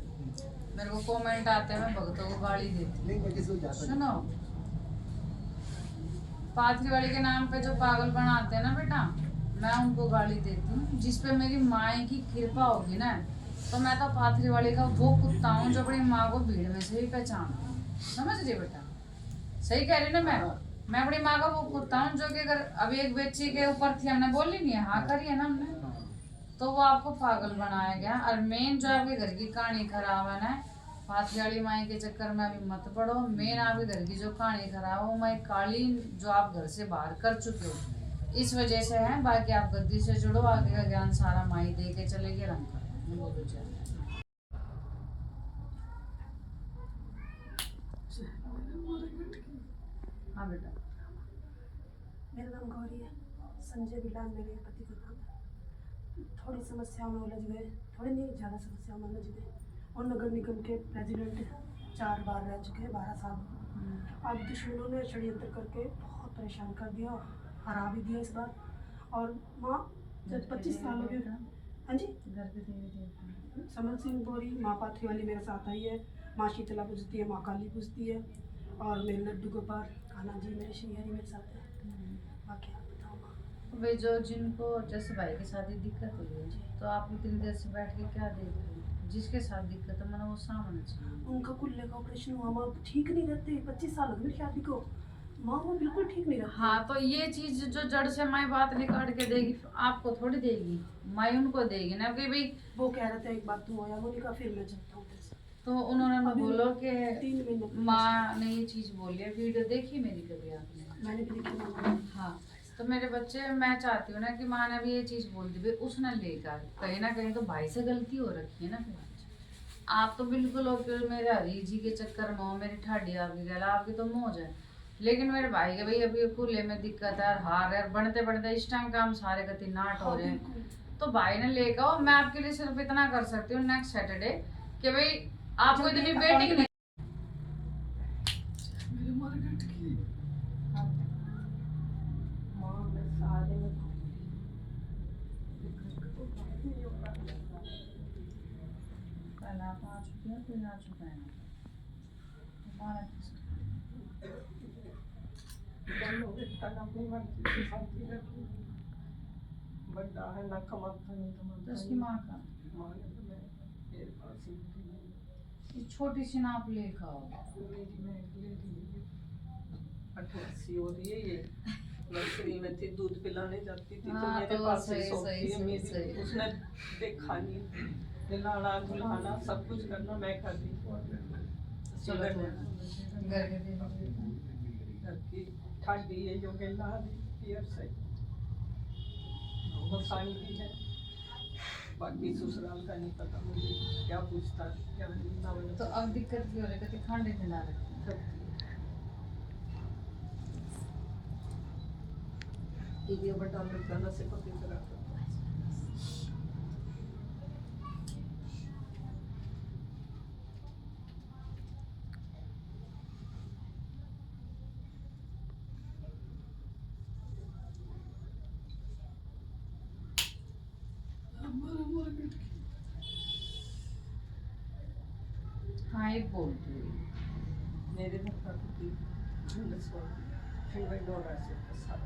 मेरे को कमेंट आते हैं मैं भगतों को गाली देती। सुनो, पादरी वाले के नाम पे जो पागल बनाते हैं ना बेटा, मैं उनको गाली देती हूँ। जिस पे मेरी माँ की कृपा होगी ना, तो मैं तो पाथरी वाली का वो कुत्ता हूँ जो अपनी माँ को भीड़ में से ही पहचानता हूँ। समझ रही बेटा? सही कह रही ना मैं अपनी माँ का वो कुत्ता हूँ जो कि अगर अभी एक बच्ची के ऊपर थी, हमने बोली नहीं है, हाँ करी है ना हमने, तो वो आपको पागल बनाया गया। और मेन जो आपके घर की कहानी खराब है ना, पाथरी वाली माई के चक्कर में अभी मत पड़ो। मेन आपके घर की जो कहानी खराब है वो मैं काली जो आप घर से बाहर कर चुके हो, इस वजह से है। बाकी आप गद्दी से जुड़ो, आगे का ज्ञान सारा माई दे के चलेगी, रंग कर बोलो जाए। हाँ बेटा। मेरा नाम गौरी है, संजय बिलाल मेरे पति का नाम है। थोड़ी समस्याओं में उलझ गए, थोड़ी नहीं ज़्यादा समस्याओं में उलझ गए, और नगर निगम के प्रेसिडेंट 4 बार रह चुके हैं, 12 साल। अब दुश्मनों ने षड्यंत्र करके बहुत परेशान कर दिया, हरा भी दिया इस बार। और माँ जब 25 साल हो गए। हाँ जी, घर पे देवी समर सिंह बोरी माँ पाथरी वाली मेरे साथ आई है, माँ शीतला पूजती है, माँ काली पूजती है, और मेरे लड्डू गोपाल कान्हा जी मेरे श्रीहरि मेरे साथ है। बाकी आप बताओ माँ। वे जो जिनको जैसे भाई के साथ ही दिक्कत हुई है, तो आप इतनी देर से बैठ के क्या देख रहे हो? जिसके साथ दिक्कत है मैंने वो सामने चाहिए। उनका कुल्ले का ऑपरेशन हुआ, माँ ठीक नहीं रहते, 25 साल हो गए शादी को, माँ वो बिल्कुल ठीक नहीं रहते। हाँ, तो ये चीज जो जड़ से माई बात निकाल के देगी, आपको थोड़ी देगी, माई उनको देगी ना। कि भाई वो कह रहे थे एक बार तू आया, उन्होंने कहा फिर मैं चलता हूँ। तो उन्होंने अभी बोलो कि 3 महीने माँ ने ये चीज बोली है। वीडियो देखी मेरी कभी आपने? मैंने भी देखी। हाँ, तो मेरे बच्चे, मैं चाहती हूँ ना कि माँ ने भी ये चीज बोल दी, भाई उसने लेकर कहीं ना कहीं तो भाई से गलती हो रखी है ना। फिर आप तो बिल्कुल हो कि मेरे हरी जी के चक्कर में हो, मेरी ठाडी आपकी गला, आपकी तो मौज है। लेकिन मेरे भाई के भाई अभी खुले में दिक्कत है, हार है, बढ़ते बढ़ते इस टाइम काम सारे गति नाट हो रहे हैं। तो भाई ने लेकर आओ, मैं आपके लिए सिर्फ इतना कर सकती हूँ नेक्स्ट सैटरडे कि भाई आपको इतनी वेटिंग नहीं। कल आप आ चुके हैं, कोई आ चुका है बड़ा है ना, कमाता नहीं तो उसकी माँ का मेरे पास ही ये छोटी सी नाप ले खाओ। मेरी मैं ले रही 88 हो रही है ये। नर्सरी में थी, दूध पिलाने जाती थी, तो हाँ, मेरे तो पास सही, ही सोती सही, है सही, मेरी। सही। उसने देखा नहीं, पिलाना गुलाना सब कुछ करना मैं करती। चलो घर के दिन घर की ठाडी है जो गेला पियर से गोसाई भी है। बाकी ससुराल का नहीं पता मुझे, क्या पूछता क्या नहीं। तो अब दिक्कत क्यों हो रही है? खाने खिला रहे ये बड़ा लड़का नशे पत्ते करा करता है। हाँ, एक बोलती हुई मेरे घर का कुत्ती फिर वही डोरा से फंसा।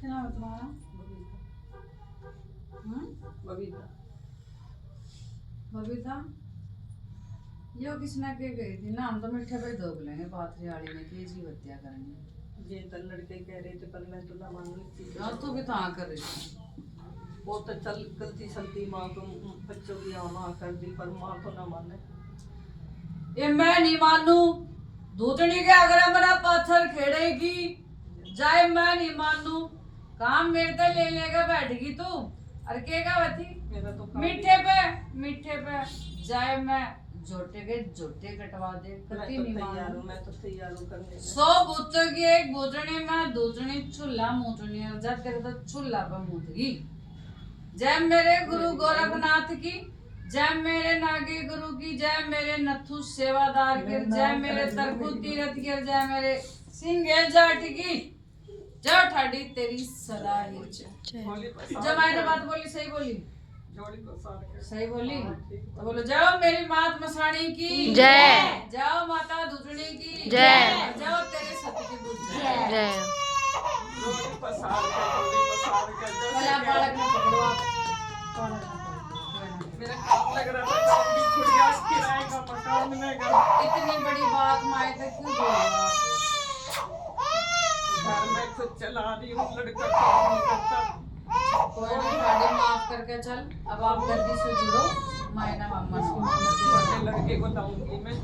क्या नाम है तुम्हारा? बबीता। बबीता, यो किसने के गई थी ना? हम तो मीठे पे धोख लेंगे पाथरी वाली में कि जीव हत्या करेंगे। ये तो लड़के कह रहे थे, पर मैं तो ना मान ली। और तू भी तो हाँ कर रही थी। वो तो चलती चलती माँ को बच्चों की माँ कर दी, पर माँ तो ना माने। ये मैं नहीं मानू, दूतनी के अगर मेरा पत्थर खेड़ेगी जाए, मैं नहीं मानू। काम मेरे से ले लेकर बैठेगी तू, और केगा बती मेरा तो मीठे पे जाए, मैं जोटे के जोटे कटवा दे। कति नहीं मानू, मैं तो तैयार हूँ करने। 100 बूतों की एक बूतनी में दूतनी चूल्हा मूतनी, और जब तेरे तो चूल्हा पर मूतगी। जय मेरे गुरु गोरखनाथ की, जय मेरे नागे गुरु की, जय मेरे नथु सेवादार की, जय मेरे तरकु तीरथ की, जय मेरे सिंगे जाटगी जा ठाडी तेरी सदा ही जब मैंने बात बोली सही बोली सही बोली तो बोलो जाओ मेरी मात मसाणी की जय। जाओ माता दुजनी की जय। जाओ तेरे सत की बुझ जय। जय। पहले आप बालक ने पकड़ो आप मेरा काम लग रहा था काम भी छूट गया किराए का मकान मिलेगा इतनी बड़ी बात माए तक क्यों बोलो आप घर में खुद चला रही हूँ लड़का काम नहीं करता कोई नहीं गाड़ी माफ करके चल अब आप गद्दी से जुड़ो मायना मम्मा से छोटे लड़के को लाऊंगी मैं